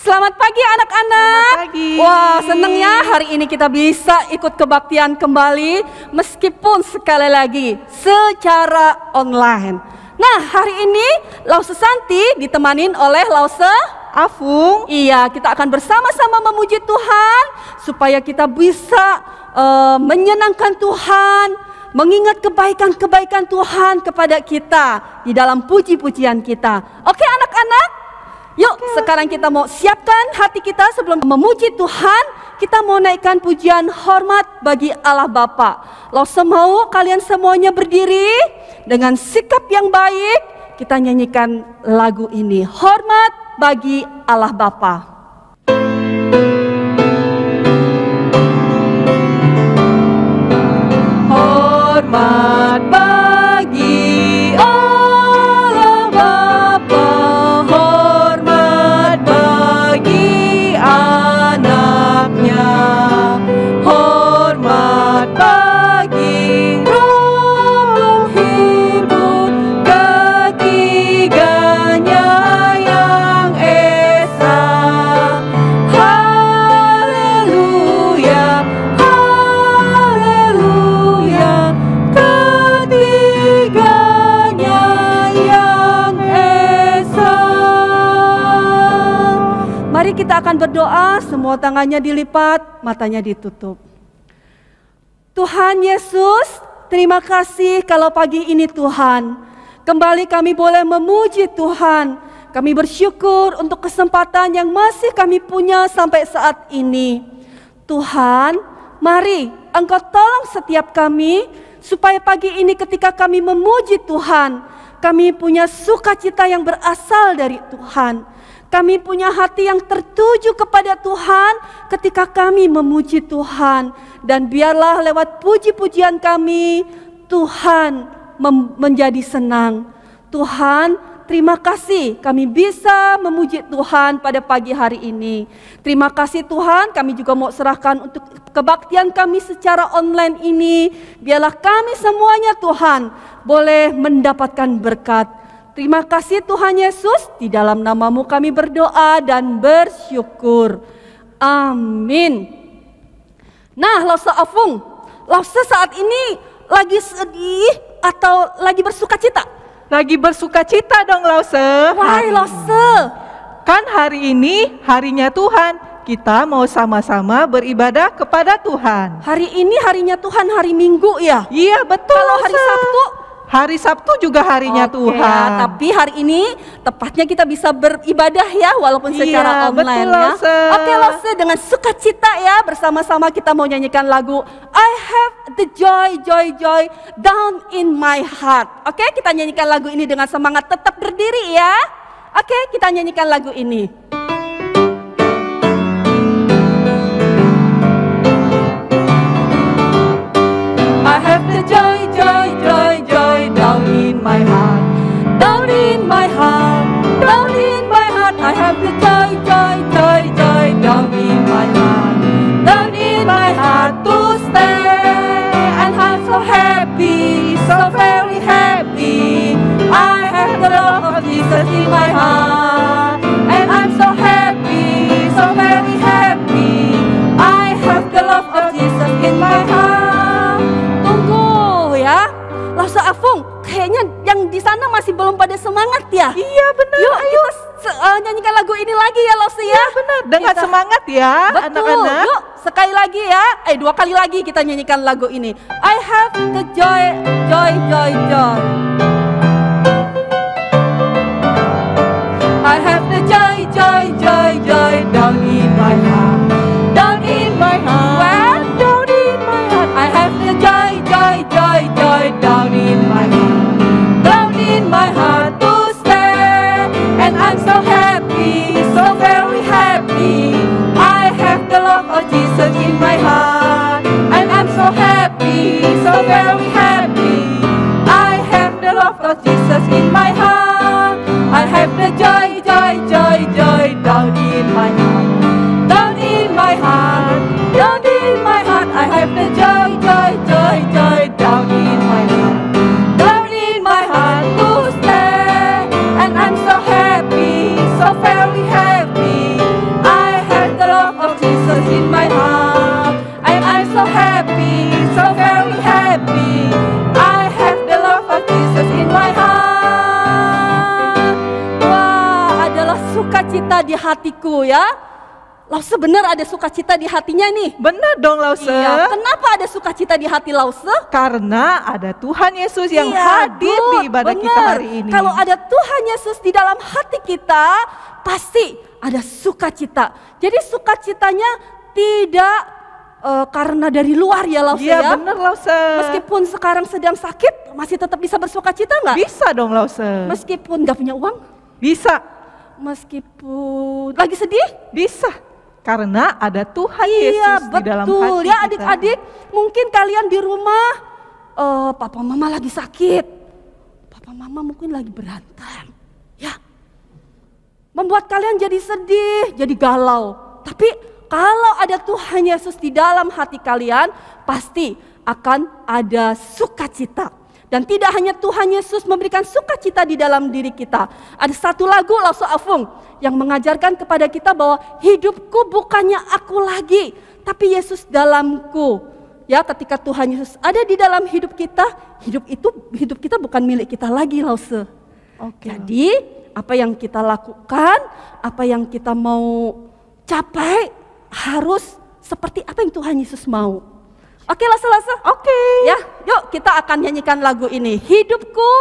Selamat pagi anak-anak. Selamat pagi. Wah, senang ya hari ini kita bisa ikut kebaktian kembali meskipun sekali lagi secara online. Nah, hari ini Lause Santi ditemanin oleh Lause Afung. Iya, kita akan bersama-sama memuji Tuhan supaya kita bisa menyenangkan Tuhan, mengingat kebaikan-kebaikan Tuhan kepada kita di dalam puji-pujian kita. Oke anak-anak? Yuk, sekarang kita mau siapkan hati kita sebelum memuji Tuhan. Kita mau naikkan pujian hormat bagi Allah Bapa. Lause mau kalian semuanya berdiri dengan sikap yang baik. Kita nyanyikan lagu ini, hormat bagi Allah Bapa. Hormat bagi Allah Bapa, hormat bagi anaknya, hormat bagi Roh hidup ketiganya yang esa. Haleluya, haleluya, ketiganya yang esa. Mari kita akan berdoa, semua tangannya dilipat, matanya ditutup. Tuhan Yesus, terima kasih kalau pagi ini Tuhan, kembali kami boleh memuji Tuhan. Kami bersyukur untuk kesempatan yang masih kami punya sampai saat ini. Tuhan, mari Engkau tolong setiap kami, supaya pagi ini ketika kami memuji Tuhan, kami punya sukacita yang berasal dari Tuhan. Kami punya hati yang tertuju kepada Tuhan ketika kami memuji Tuhan. Dan biarlah lewat puji-pujian kami, Tuhan menjadi senang. Tuhan, terima kasih kami bisa memuji Tuhan pada pagi hari ini. Terima kasih Tuhan, kami juga mau serahkan untuk kebaktian kami secara online ini. Biarlah kami semuanya Tuhan boleh mendapatkan berkat. Terima kasih Tuhan Yesus, di dalam nama-Mu kami berdoa dan bersyukur. Amin. Nah, Lause Afung, Lause saat ini lagi sedih atau lagi bersukacita? Lagi bersukacita dong Lause. Why Lause? Kan hari ini harinya Tuhan. Kita mau sama-sama beribadah kepada Tuhan. Hari ini harinya Tuhan, hari Minggu ya? Iya betul. Kalau hari Sabtu? Hari Sabtu juga harinya Oke, Tuhan. Ya, tapi hari ini tepatnya kita bisa beribadah ya, walaupun secara online betul, ya. Lause. Oke Lause, dengan sukacita ya, bersama-sama kita mau nyanyikan lagu I have the joy, joy, joy down in my heart. Oke, kita nyanyikan lagu ini dengan semangat, tetap berdiri ya. Oke, kita nyanyikan lagu ini. I have the joy, joy, joy, joy down in my heart, down in my heart, down in my heart. I have the joy, joy, joy, joy down in my heart, down in my heart to stay. And I'm so happy, so very happy. I have the love of Jesus in my heart, and I'm so happy, so very happy. I have the love of Jesus in my heart. Lause Afung, kayaknya yang di sana masih belum pada semangat ya? Iya benar. Yuk, ayo kita nyanyikan lagu ini lagi ya Lause ya. Iya benar, dengan semangat ya anak-anak. Yuk, sekali lagi ya. Dua kali lagi kita nyanyikan lagu ini. I have the joy, joy, joy, joy. I have the joy, joy, joy, joy down in my heart, down in my heart. Well, down in my heart. I have the joy, joy, joy, joy down in my heart, down in my heart to stay. And I'm so happy, so very happy. I have the love of Jesus in my heart, and I'm so happy, so very happy. I have the love of Jesus in my heart. I have the joy, joy, joy, joy down in my heart, down in my heart, down in my heart. I have the joy, joy, joy, joy down in my heart, down in my heart to stay. And I'm so happy, so very happy. sukacita di hatiku ya. Lause benar ada sukacita di hatinya nih. Benar dong Lause. Iya, kenapa ada sukacita di hati Lause? Karena ada Tuhan Yesus yang hadir di ibadah benar. kita hari ini. Kalau ada Tuhan Yesus di dalam hati kita, pasti ada sukacita. Jadi sukacitanya tidak karena dari luar ya Lause ya. Iya benar Lause. Meskipun sekarang sedang sakit, masih tetap bisa bersukacita nggak? Bisa dong Lause. Meskipun nggak punya uang? Bisa. Meskipun lagi sedih? Bisa. Karena ada Tuhan Iya, Yesus di dalam hati betul. kita. Ya adik-adik, mungkin kalian di rumah, papa mama lagi sakit. Papa mama mungkin lagi berantem. Ya, membuat kalian jadi sedih, jadi galau. Tapi kalau ada Tuhan Yesus di dalam hati kalian, pasti akan ada sukacita. Dan tidak hanya Tuhan Yesus memberikan sukacita di dalam diri kita. Ada satu lagu Lause Afung yang mengajarkan kepada kita bahwa hidupku bukannya aku lagi, tapi Yesus dalamku. Ya, ketika Tuhan Yesus ada di dalam hidup kita, hidup kita bukan milik kita lagi Lause. Oke. Jadi, apa yang kita lakukan, apa yang kita mau capai harus seperti apa yang Tuhan Yesus mau. Oke Lause. Oke. Ya, yuk kita akan nyanyikan lagu ini. Hidupku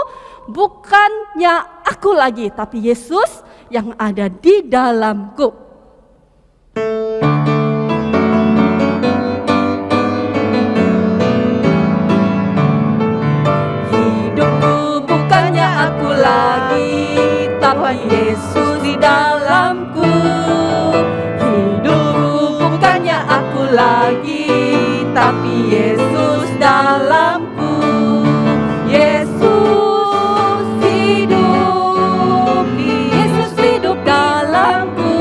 bukannya aku lagi, tapi Yesus yang ada di dalamku. Hidupku bukannya aku lagi, tapi Yesus di dalamku. Hidupku bukannya aku lagi, tapi Yesus dalamku. Yesus hidup, Yesus hidup dalamku.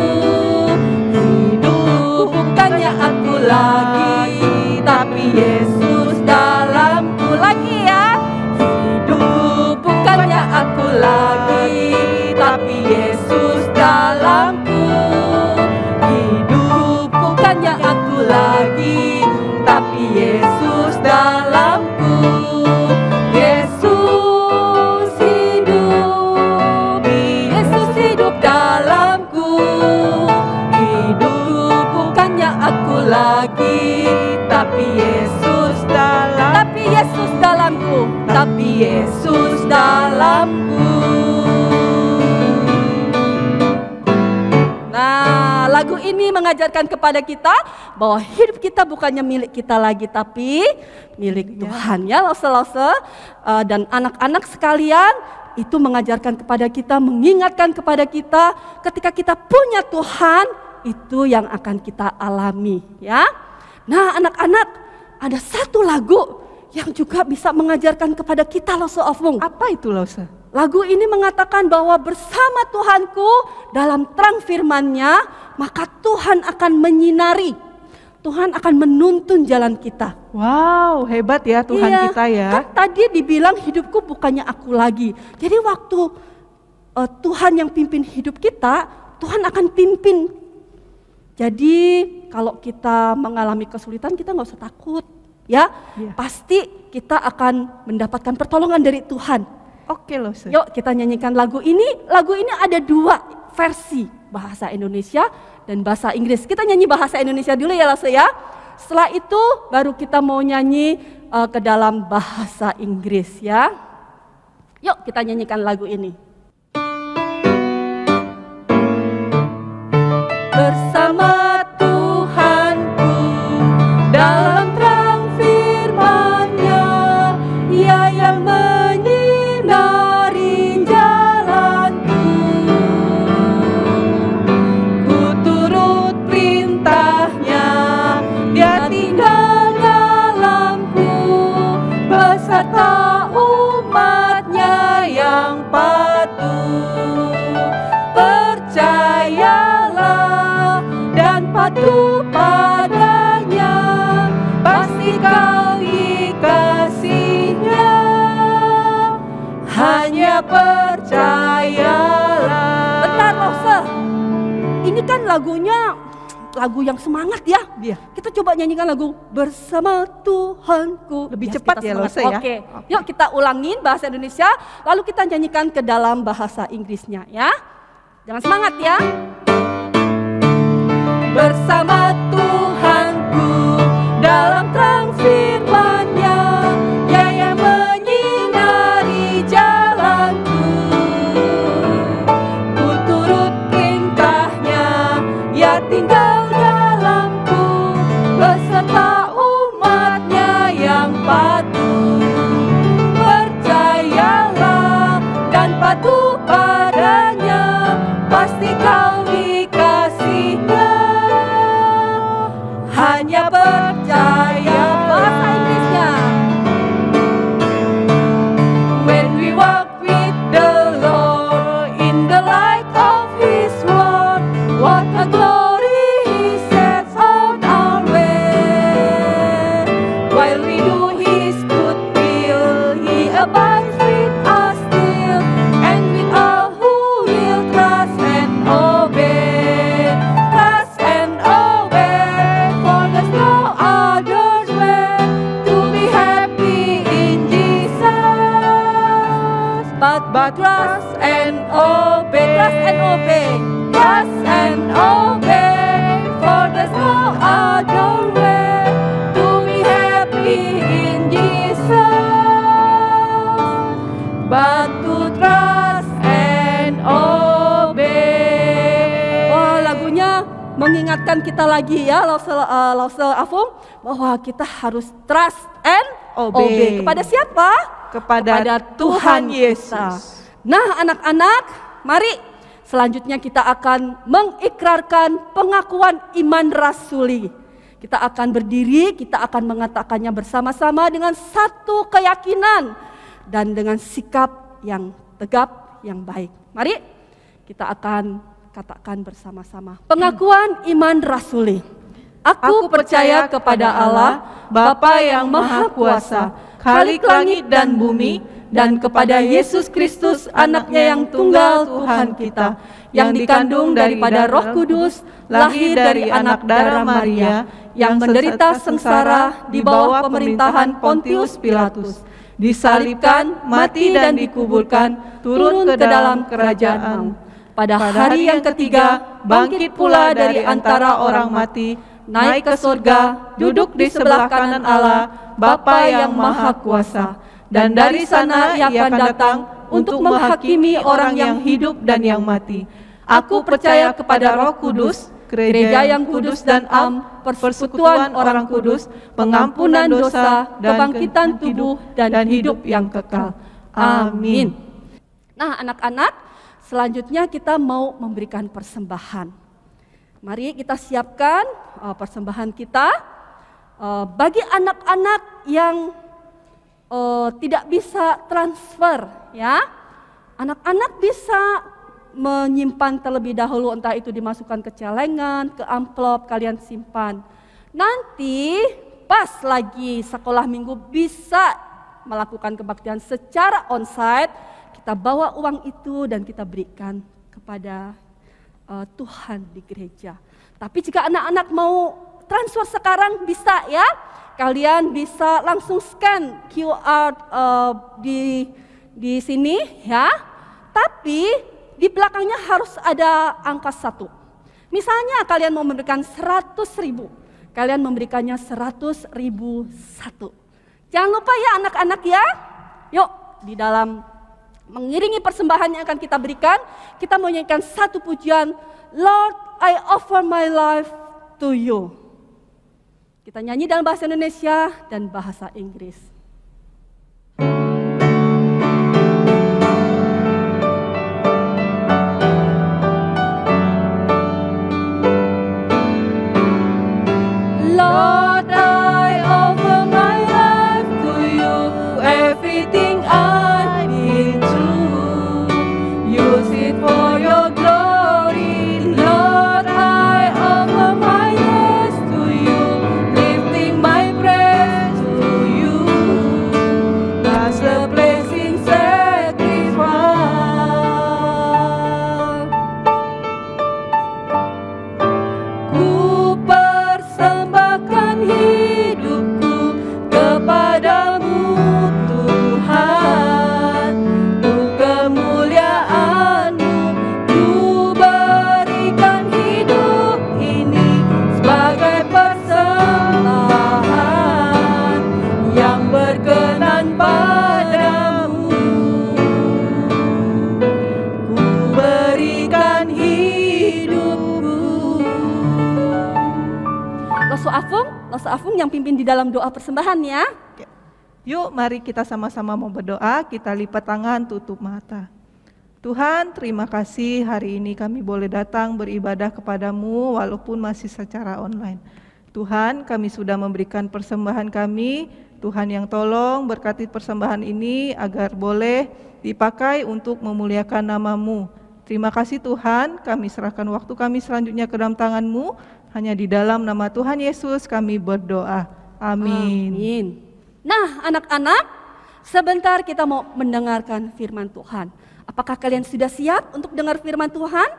Hidup bukannya aku lagi, tapi Yesus dalamku. Lagi ya. Hidup bukannya aku lagi, tapi Yesus dalamku. Hidup bukannya aku lagi, tapi Yesus dalamku. Yesus hidup, Yesus hidup dalamku. Hidup bukannya aku lagi, tapi Yesus dalamku, tapi Yesus dalamku. Nah, lagu ini mengajarkan kepada kita bahwa hidup kita bukannya milik kita lagi, tapi milik Tuhan ya Lause. Dan anak-anak sekalian, itu mengajarkan kepada kita, mengingatkan kepada kita, ketika kita punya Tuhan, itu yang akan kita alami ya. Nah anak-anak, ada satu lagu yang juga bisa mengajarkan kepada kita Lause Afung. Apa itu Lause? Lagu ini mengatakan bahwa bersama Tuhanku dalam terang firman-Nya, maka Tuhan akan menyinari. Tuhan akan menuntun jalan kita. Wow, hebat ya Tuhan kita ya. Kan tadi dibilang hidupku bukannya aku lagi. Jadi waktu Tuhan yang pimpin hidup kita, Tuhan akan pimpin. Jadi kalau kita mengalami kesulitan, kita nggak usah takut. Ya, pasti kita akan mendapatkan pertolongan dari Tuhan. Oke Lause. Yuk kita nyanyikan lagu ini. Lagu ini ada dua versi, bahasa Indonesia dan bahasa Inggris. Kita nyanyi bahasa Indonesia dulu ya Lause ya. Setelah itu baru kita mau nyanyi ke dalam bahasa Inggris ya. Yuk kita nyanyikan lagu ini. Bersama Tuhanku dalam terang firman-Nya, Ia yang menyinari jalanku. Ku turut perintah-Nya, Dia tinggal dalamku, beserta umat-Nya yang patuh. Percayalah dan patuh padanya, pasti kau kasih-Nya. Hanya percayalah. Bentar Lause, ini kan lagunya lagu yang semangat ya. Iya. Kita coba nyanyikan lagu Bersama Tuhanku. Lebih Biar cepat kita ya semangat. Lause ya. Oke. Yuk kita ulangin bahasa Indonesia, lalu kita nyanyikan ke dalam bahasa Inggrisnya ya. Jangan semangat ya. Bersama Tuhanku dalam terang firman-Nya, Dia yang menyinari jalanku. Ku turut perintah-Nya, Ia tinggal dalamku, beserta umat-Nya yang patuh. Percayalah dan patuh padanya, pasti kau dikasih-Nya. Hanya percaya. Bahasa Inggrisnya. When we walk with the Lord in the light of His word, what a glory He sets on our way. While we do His good will, He abides with us still, and with all who will trust and obey. Trust and obey, for there's no other way to be happy in Jesus. But trust and obey. Trust and obey. Trust and obey, for there's no other way to be happy in Jesus, but to trust and obey. Wah, lagunya mengingatkan kita lagi ya, Lause Afung, bahwa kita harus trust and obey. Kepada siapa? Kepada Tuhan Yesus. kita. Nah, anak-anak, mari selanjutnya kita akan mengikrarkan pengakuan iman rasuli. Kita akan berdiri, kita akan mengatakannya bersama-sama dengan satu keyakinan dan dengan sikap yang tegap, yang baik. Mari kita akan katakan bersama-sama. Pengakuan iman rasuli. Aku percaya kepada Allah, Bapa yang Maha Kuasa, Khalik langit dan bumi, dan kepada Yesus Kristus, Anak-Nya yang tunggal Tuhan kita, yang dikandung daripada Roh Kudus, lahir dari anak darah Maria, yang menderita sengsara di bawah pemerintahan Pontius Pilatus, disalibkan, mati dan dikuburkan, turun ke dalam kerajaan maut. Pada hari yang ketiga, bangkit pula dari antara orang mati, naik ke surga, duduk di sebelah kanan Allah, Bapa yang Maha Kuasa. Dan dari sana Ia akan datang untuk menghakimi orang yang hidup dan yang mati. Aku percaya kepada Roh Kudus, gereja yang kudus dan am, persekutuan orang kudus, pengampunan dosa, kebangkitan tubuh, dan hidup yang kekal. Amin. Nah, anak-anak, selanjutnya kita mau memberikan persembahan. Mari kita siapkan persembahan kita. Bagi anak-anak yang tidak bisa transfer, ya, anak-anak bisa menyimpan terlebih dahulu, entah itu dimasukkan ke celengan, ke amplop, kalian simpan. Nanti pas lagi sekolah minggu bisa melakukan kebaktian secara onsite, kita bawa uang itu dan kita berikan kepada Tuhan di gereja. Tapi jika anak-anak mau transfer sekarang bisa ya, kalian bisa langsung scan QR di sini ya. Tapi di belakangnya harus ada angka 1. Misalnya kalian mau memberikan 100.000, kalian memberikannya 100.001. Jangan lupa ya anak-anak ya. Yuk di dalam mengiringi persembahan yang akan kita berikan, kita mau nyanyikan satu pujian, Lord I offer my life to you. Kita nyanyi dalam bahasa Indonesia dan bahasa Inggris. Lord, I offer my life to you, everything I've been through. Use it for your glory, Lord, I offer my yes to you, lifting my praise to you. Lause Afung yang pimpin di dalam doa persembahan ya. Yuk mari kita sama-sama mau berdoa, kita lipat tangan, tutup mata. Tuhan, terima kasih hari ini kami boleh datang beribadah kepadamu walaupun masih secara online. Tuhan, kami sudah memberikan persembahan kami. Tuhan yang tolong berkati persembahan ini agar boleh dipakai untuk memuliakan nama-Mu. Terima kasih Tuhan, kami serahkan waktu kami selanjutnya ke dalam tangan-Mu. Hanya di dalam nama Tuhan Yesus kami berdoa. Amin. Amin. Nah, anak-anak, sebentar kita mau mendengarkan firman Tuhan. Apakah kalian sudah siap untuk dengar firman Tuhan?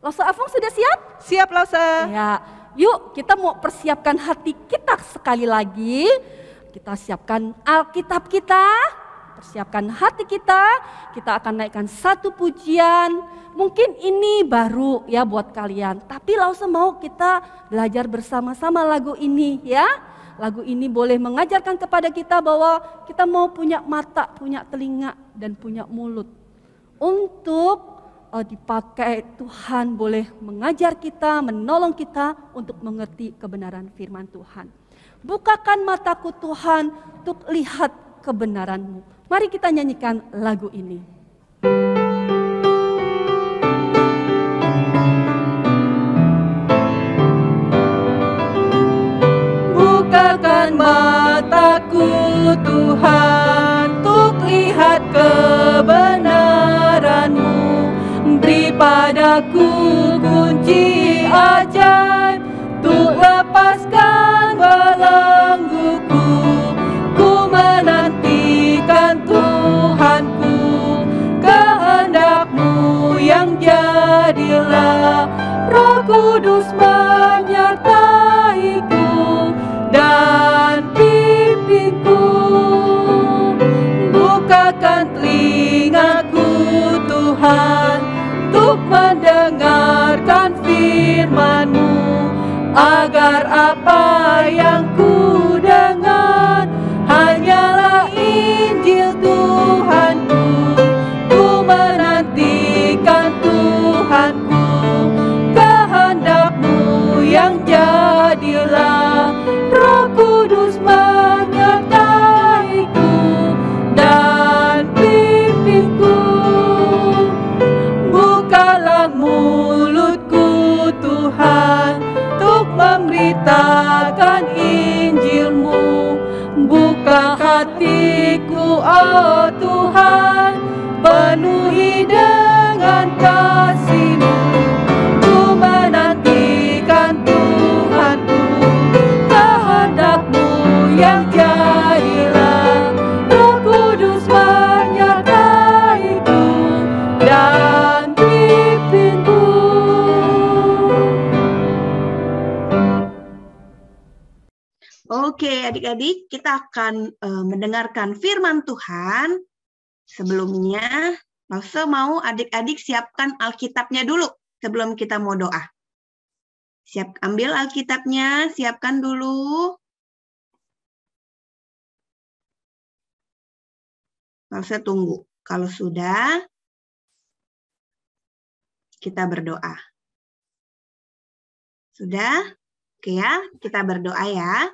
Lause Afung sudah siap? Siap Lause. Ya, yuk kita mau persiapkan hati kita sekali lagi. Kita siapkan Alkitab kita, persiapkan hati kita. Kita akan naikkan satu pujian. Mungkin ini baru ya buat kalian, tapi Lause mau kita belajar bersama-sama lagu ini ya. Lagu ini boleh mengajarkan kepada kita bahwa kita mau punya mata, punya telinga, dan punya mulut. Untuk dipakai Tuhan boleh mengajar kita, menolong kita untuk mengerti kebenaran firman Tuhan. Bukakan mataku Tuhan untuk lihat kebenaran-Mu. Mari kita nyanyikan lagu ini. Bukakan mataku Tuhan untuk lihat kebenaran-Mu. Beri padaku kunci ajaib untuk lepaskan belengguku. Ku menantikan Tuhanku, kehendak-Mu yang jadilah. Roh Kudus menyertaiku dan pimpinku. Bukakan telingaku Tuhan untuk mendengarkan firman-Mu, agar apa yang ku dengar hanyalah Injil Tuhanku. Ku menantikan Tuhanku, kehendak-Mu yang jadilah. Roh Kudus menyertaiku dan pimpinku. Bukalah mulutku Tuhan untuk memberitakan Injil-Mu. Buka hatiku oh Tuhan, penuhi dengan kasih-Mu. Ku menantikan Tuhanku, kehendak-Mu yang jadilah. Roh Kudus menyertaiku dan pimpinku. Oke, adik-adik, kita akan mendengarkan firman Tuhan. Sebelumnya, Lause mau adik-adik siapkan Alkitabnya dulu sebelum kita mau doa. Ambil Alkitabnya, siapkan dulu. Lause tunggu. Kalau sudah, kita berdoa. Sudah? Oke ya, kita berdoa ya.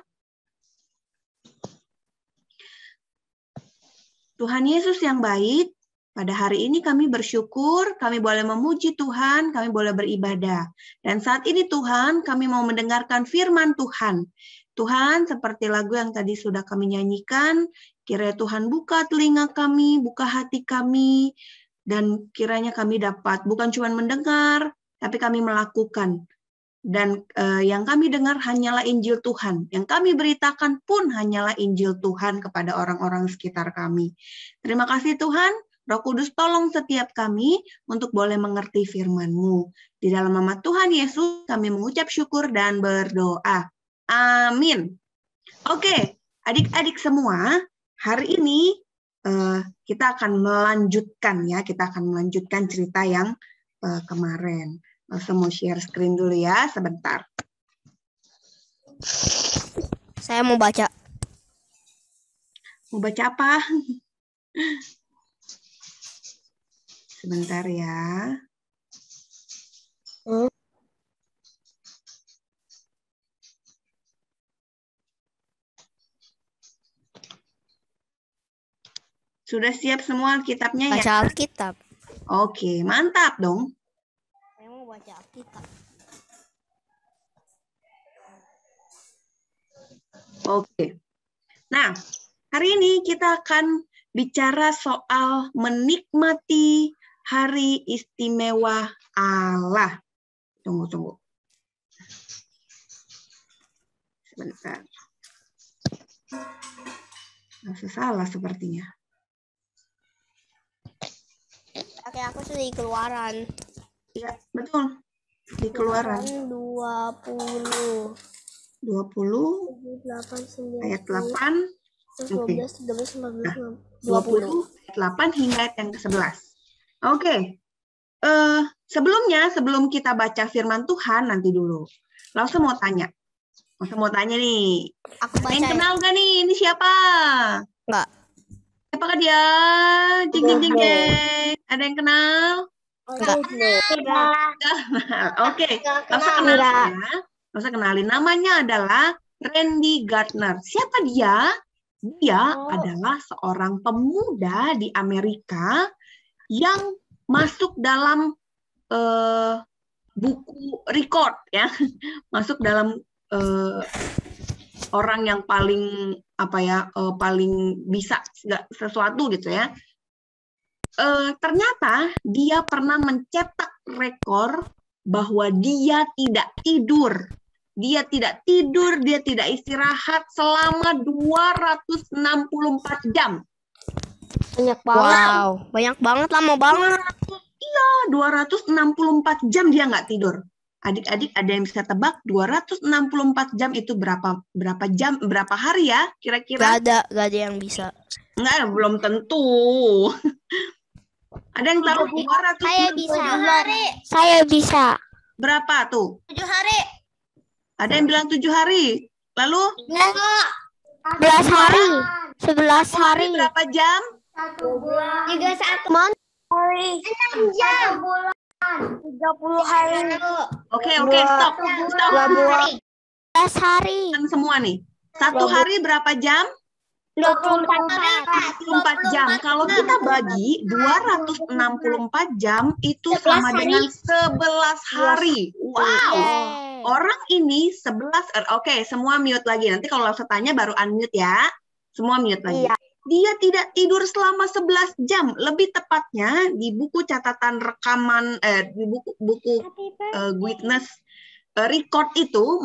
Tuhan Yesus yang baik, pada hari ini kami bersyukur, kami boleh memuji Tuhan, kami boleh beribadah. Dan saat ini Tuhan, kami mau mendengarkan firman Tuhan. Tuhan, seperti lagu yang tadi sudah kami nyanyikan, kiranya Tuhan buka telinga kami, buka hati kami, dan kiranya kami dapat bukan cuma mendengar, tapi kami melakukan. Dan yang kami dengar hanyalah Injil Tuhan. Yang kami beritakan pun hanyalah Injil Tuhan kepada orang-orang sekitar kami. Terima kasih Tuhan. Roh Kudus tolong setiap kami untuk boleh mengerti firman-Mu. Di dalam nama Tuhan Yesus kami mengucap syukur dan berdoa. Amin. Oke, adik-adik semua, hari ini kita akan melanjutkan ya. Kita akan melanjutkan cerita yang kemarin. Langsung mau share screen dulu ya, sebentar. Saya mau baca. Mau baca apa? Sebentar ya. Sudah siap semua Alkitabnya ya? Baca Alkitab. Oke, mantap dong. Saya mau baca Alkitab. Oke. Nah, hari ini kita akan bicara soal menikmati hari istimewa Allah. Tunggu. Sebentar. Masih salah sepertinya. Oke, aku sudah di Keluaran. Ya, betul. Di Keluaran 20. 20 8, 9, ayat 8. 12, 13, 14, 20 20. ayat 8 hingga ayat yang ke-11. Oke. Sebelum kita baca firman Tuhan nanti dulu. Langsung mau tanya. Nih. Aku Ada yang baca. kenal gak nih? Ini siapa? Enggak. Siapakah dia? Jing jing jing jing. Ada yang kenal? Oke. Langsung kenalin. Namanya adalah Randy Gardner. Siapa dia? Dia adalah seorang pemuda di Amerika yang masuk dalam buku record ya, masuk dalam orang yang paling paling bisa sesuatu gitu ya. Ternyata dia pernah mencetak rekor bahwa dia tidak tidur. Dia tidak istirahat selama 264 jam. Banyak banget. Wow, banyak banget, lama banget. 264 jam dia nggak tidur. Adik-adik ada yang bisa tebak 264 jam itu berapa jam, berapa hari ya kira-kira? Gak ada yang bisa. Enggak, belum tentu. Ada yang tahu? 200 Saya bisa. Saya bisa. Berapa tuh? 7 hari. Ada yang bilang 7 hari. Lalu? 11 hari. 11 hari. Berapa jam? 31 hari. 6 jam. 30 hari. Oke, stop. 12 hari. Kan semua nih. Satu hari berapa jam? 24 jam. Kalau kita bagi 264 jam itu sama dengan 11 hari. Wow. Orang ini 11. Oke, semua mute lagi. Nanti kalau langsung tanya baru unmute ya. Semua mute lagi. Iya. Dia tidak tidur selama 11 jam. Lebih tepatnya di buku catatan rekaman di buku witness record itu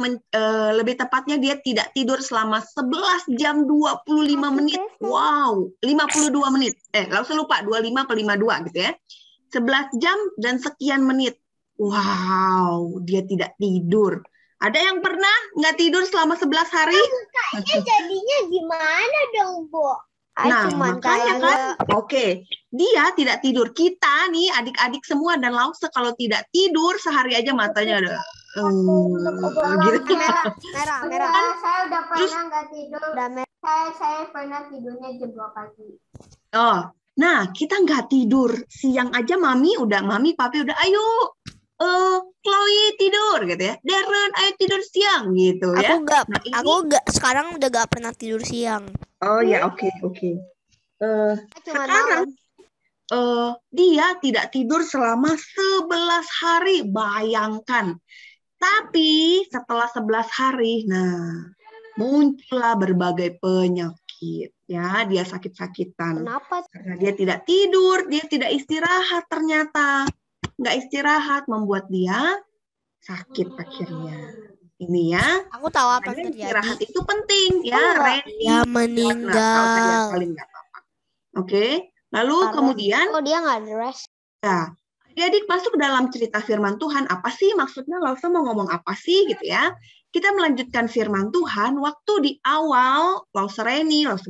lebih tepatnya dia tidak tidur selama 11 jam 25 menit. Wow, 52 menit. Langsung lupa 25 ke 52 gitu ya. 11 jam dan sekian menit. Wow, dia tidak tidur. Ada yang pernah nggak tidur selama 11 hari? Jadinya gimana dong, Bu? Nah, makanya kan, oke, dia tidak tidur. Kita nih, adik-adik semua dan Lause kalau tidak tidur sehari aja matanya ada gitu. Merah. Saya udah pernah nggak tidur. Saya pernah tidurnya jam 2 pagi. Oh, nah kita nggak tidur siang aja, mami, papi udah, ayo, Chloe tidur gitu ya. Darren, ayo tidur siang gitu ya. Aku sekarang udah gak pernah tidur siang. Oh ya, oke. Sekarang dia tidak tidur selama 11 hari, bayangkan. Tapi setelah 11 hari, nah muncullah berbagai penyakit ya, dia sakit-sakitan. Kenapa? Karena dia tidak tidur, dia tidak istirahat ternyata. Nggak istirahat membuat dia sakit akhirnya. Ini ya. Aku tahu apa yang terjadi. Istirahat itu penting ya. Dia meninggal. Oke. Lalu kemudian. Oh, dia nggak rest. Ya. Adik-adik masuk dalam cerita firman Tuhan. Apa sih maksudnya? Lause mau ngomong apa sih gitu ya? Kita melanjutkan firman Tuhan. Waktu di awal Lause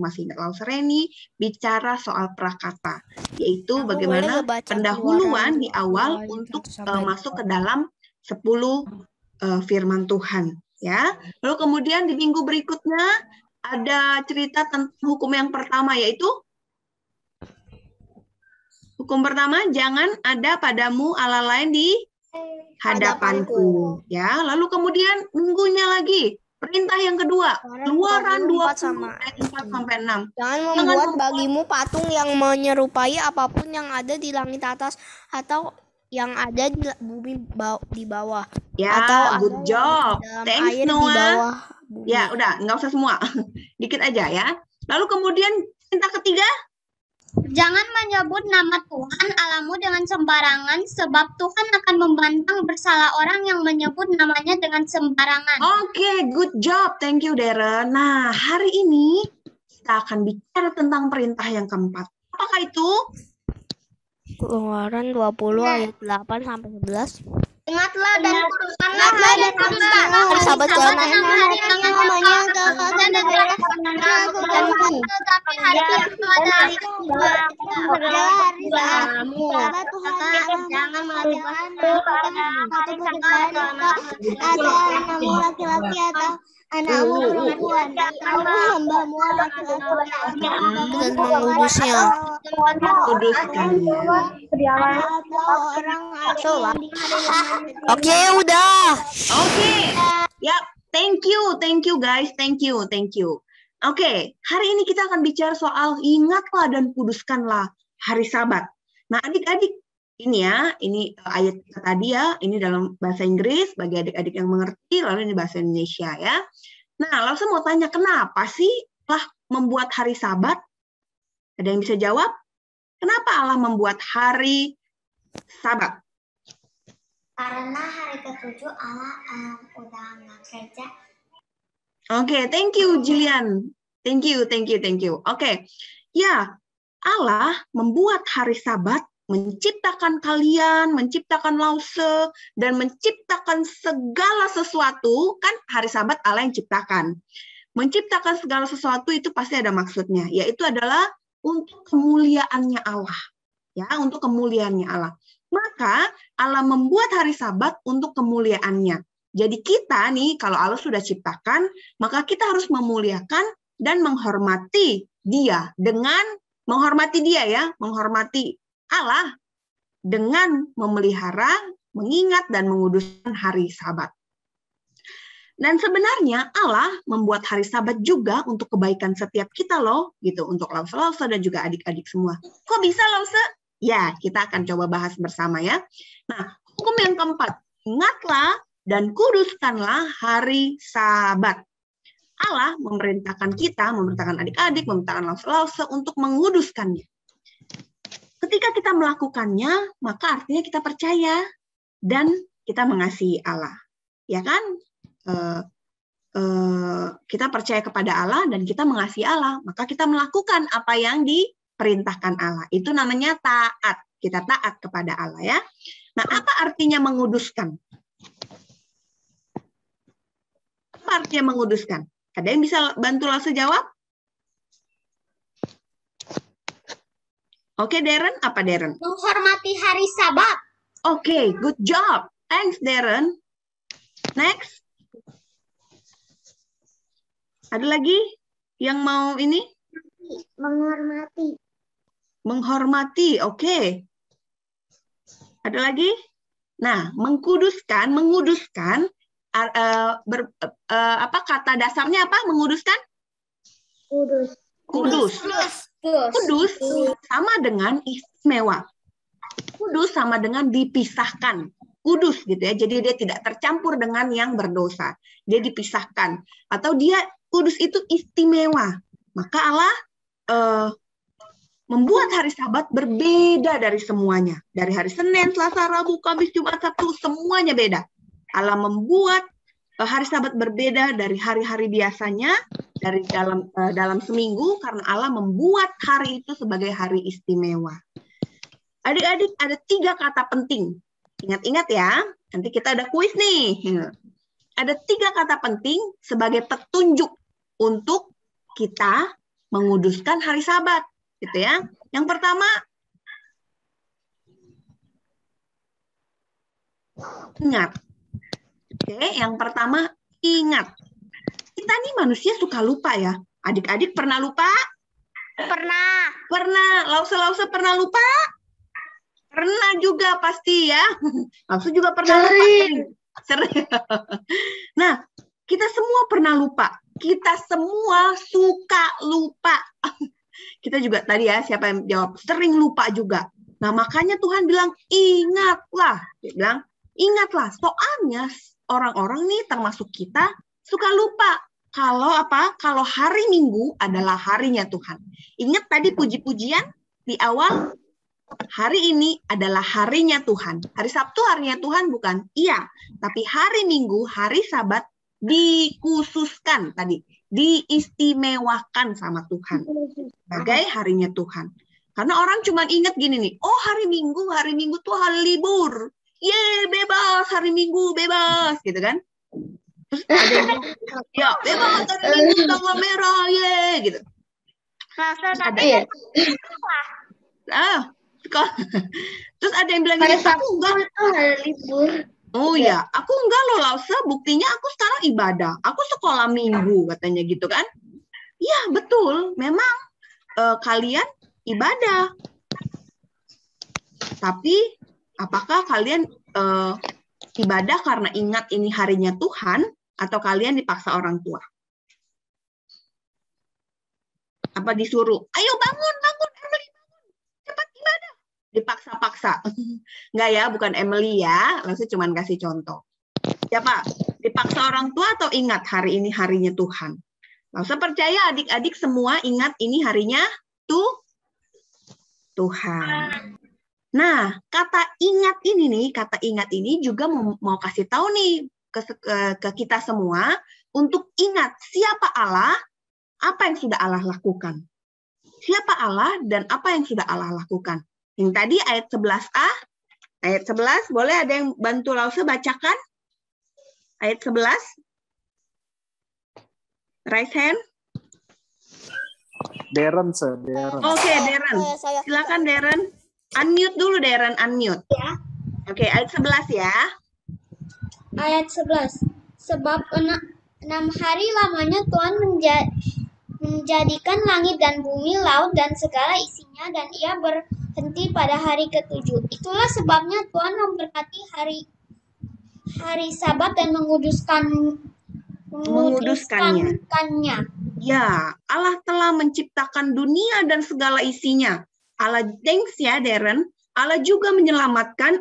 masih ingat Lause bicara soal prakata, yaitu bagaimana pendahuluan di awal untuk masuk ke dalam 10 firman Tuhan ya. Lalu kemudian di minggu berikutnya ada cerita tentang hukum yang pertama, yaitu hukum pertama, jangan ada padamu Allah lain di hadapanku ya. Lalu kemudian minggunya lagi Perintah yang kedua, Keluaran 24 20 ayat 4 sampai 6. Jangan membuat bagimu patung yang menyerupai apapun yang ada di langit atas atau yang ada di bumi di bawah. Ya, atau good job. dalam Thanks, air di Noah. bawah bumi. Ya, udah, nggak usah semua. Dikit aja ya. Lalu kemudian perintah ketiga, Jangan menyebut nama Tuhan Allahmu dengan sembarangan, sebab Tuhan akan membantang bersalah orang yang menyebut namanya dengan sembarangan. Oke, good job. Thank you, Darren. Nah, hari ini kita akan bicara tentang perintah yang keempat. Apakah itu? Keluaran 20 ayat 8 sampai 11. Ingatlah dan kuduskanlah hari Sabat. Hari Sabat Sabat jangan adalah hari yang namanya dan tetapi hari itu adalah hari kedua. Adalah hari Sabtu. Jangan melakukan hari Sabat atau anakmu laki-laki atau anakmu perempuan atau hambamu laki-laki Dan mengudusnya. Kuduskannya. atau orang asing di Oke, udah. Oke. Yap, thank you guys, thank you. Oke, hari ini kita akan bicara soal ingatlah dan kuduskanlah hari Sabat. Nah, adik-adik, ini ayat kita tadi ya, ini dalam bahasa Inggris bagi adik-adik yang mengerti, lalu ini bahasa Indonesia ya. Nah, lalu saya mau tanya, kenapa sih Allah membuat hari Sabat? Ada yang bisa jawab? Kenapa Allah membuat hari Sabat? karena hari ke-7 Allah udah nggak kerja. Oke, thank you Jillian. Thank you. Oke, ya Allah membuat hari Sabat, menciptakan kalian, menciptakan Lause, dan menciptakan segala sesuatu, kan hari Sabat Allah yang ciptakan. Menciptakan segala sesuatu itu pasti ada maksudnya, yaitu adalah untuk kemuliaannya Allah. Ya, untuk kemuliaannya Allah. Maka Allah membuat hari Sabat untuk kemuliaannya. Jadi kita nih, kalau Allah sudah ciptakan, maka kita harus memuliakan dan menghormati Dia dengan menghormati Allah dengan memelihara, mengingat dan menguduskan hari Sabat. Dan sebenarnya Allah membuat hari Sabat juga untuk kebaikan setiap kita loh, gitu, untuk Lause dan juga adik-adik semua. Kok bisa Lause? Ya, kita akan coba bahas bersama ya. Nah, hukum yang keempat, ingatlah dan kuduskanlah hari Sabat. Allah memerintahkan kita, memerintahkan adik-adik, memerintahkan Lause untuk menguduskannya. Ketika kita melakukannya, maka artinya kita percaya dan kita mengasihi Allah. Ya kan? Kita percaya kepada Allah dan kita mengasihi Allah, maka kita melakukan apa yang diperintahkan Allah. Itu namanya taat. Kita taat kepada Allah ya. Nah, apa artinya menguduskan? Apa artinya menguduskan? Ada yang bisa bantu langsung jawab? Oke, Darren, apa Darren? menghormati hari Sabat. Oke, good job. Thanks, Darren. Next. Ada lagi yang mau ini? Menghormati. Menghormati, oke. Ada lagi? Nah, menguduskan, apa kata dasarnya apa? Menguduskan? Kudus. Kudus. Kudus sama dengan istimewa. Kudus sama dengan dipisahkan. Kudus gitu ya. Jadi dia tidak tercampur dengan yang berdosa. Dia dipisahkan. Atau dia kudus itu istimewa. Maka Allah membuat hari Sabat berbeda dari semuanya. Dari hari Senin, Selasa, Rabu, Kamis, Jumat, Sabtu, semuanya beda. Allah membuat hari Sabat berbeda dari hari-hari biasanya, dari dalam seminggu, karena Allah membuat hari itu sebagai hari istimewa. Adik-adik, ada 3 kata penting. Ingat-ingat ya, nanti kita ada kuis nih. Ada 3 kata penting sebagai petunjuk untuk kita menguduskan hari Sabat, gitu ya. Yang pertama, ingat. Oke, yang pertama ingat. Kita nih manusia suka lupa ya. Adik-adik pernah lupa? Pernah. Pernah. Lause pernah lupa? Pernah juga pasti ya. Lause juga pernah lupa. Sering. Nah, Kita semua pernah lupa. Kita semua suka lupa. Kita juga tadi ya, siapa yang jawab? Sering lupa juga. Nah, makanya Tuhan bilang, ingatlah. Dia bilang, ingatlah. Soalnya orang-orang nih termasuk kita suka lupa. Kalau apa? Kalau hari Minggu adalah harinya Tuhan. Ingat tadi puji-pujian di awal? Hari ini adalah harinya Tuhan. Hari Sabtu harinya Tuhan bukan? Iya. Tapi hari Minggu, hari Sabat, dikhususkan tadi, diistimewakan sama Tuhan sebagai harinya Tuhan. Karena orang cuma ingat gini nih, oh hari Minggu tuh hari libur, bebas hari Minggu bebas gitu kan. Terus ada yang bilang, ya bebas hari Minggu tanggal merah gitu. Ada terus ada yang bilang gini, aku enggak hari libur. Oh ya, aku enggak loh Lause, buktinya aku sekarang ibadah. Aku sekolah Minggu katanya gitu kan. Iya betul, memang kalian ibadah. Tapi apakah kalian ibadah karena ingat ini harinya Tuhan atau kalian dipaksa orang tua? Apa disuruh, ayo bangun, Emily bangun, cepat ibadah. Dipaksa-paksa. Enggak ya, bukan Emily ya. Langsung cuman kasih contoh. Siapa? Dipaksa orang tua atau ingat hari ini harinya Tuhan? Langsung percaya adik-adik semua ingat ini harinya Tuhan. Nah, kata ingat ini juga mau kasih tahu nih ke kita semua untuk ingat siapa Allah, apa yang sudah Allah lakukan. Siapa Allah dan apa yang sudah Allah lakukan. Yang tadi ayat 11a, ayat 11, boleh ada yang bantu Lause bacakan? Ayat 11. Raise hand. Darren. Oke, Darren. Silakan Darren. Unmute dulu Darren, unmute. Ya. Oke, ayat 11 ya. Ayat 11. Sebab 6 hari lamanya Tuhan menjadikan langit dan bumi, laut dan segala isinya, dan ia berhenti pada hari ke-7. Itulah sebabnya Tuhan memberkati hari Sabat dan menguduskannya. Ya, Allah telah menciptakan dunia dan segala isinya. Allah, thanks ya Darren, Allah juga menyelamatkan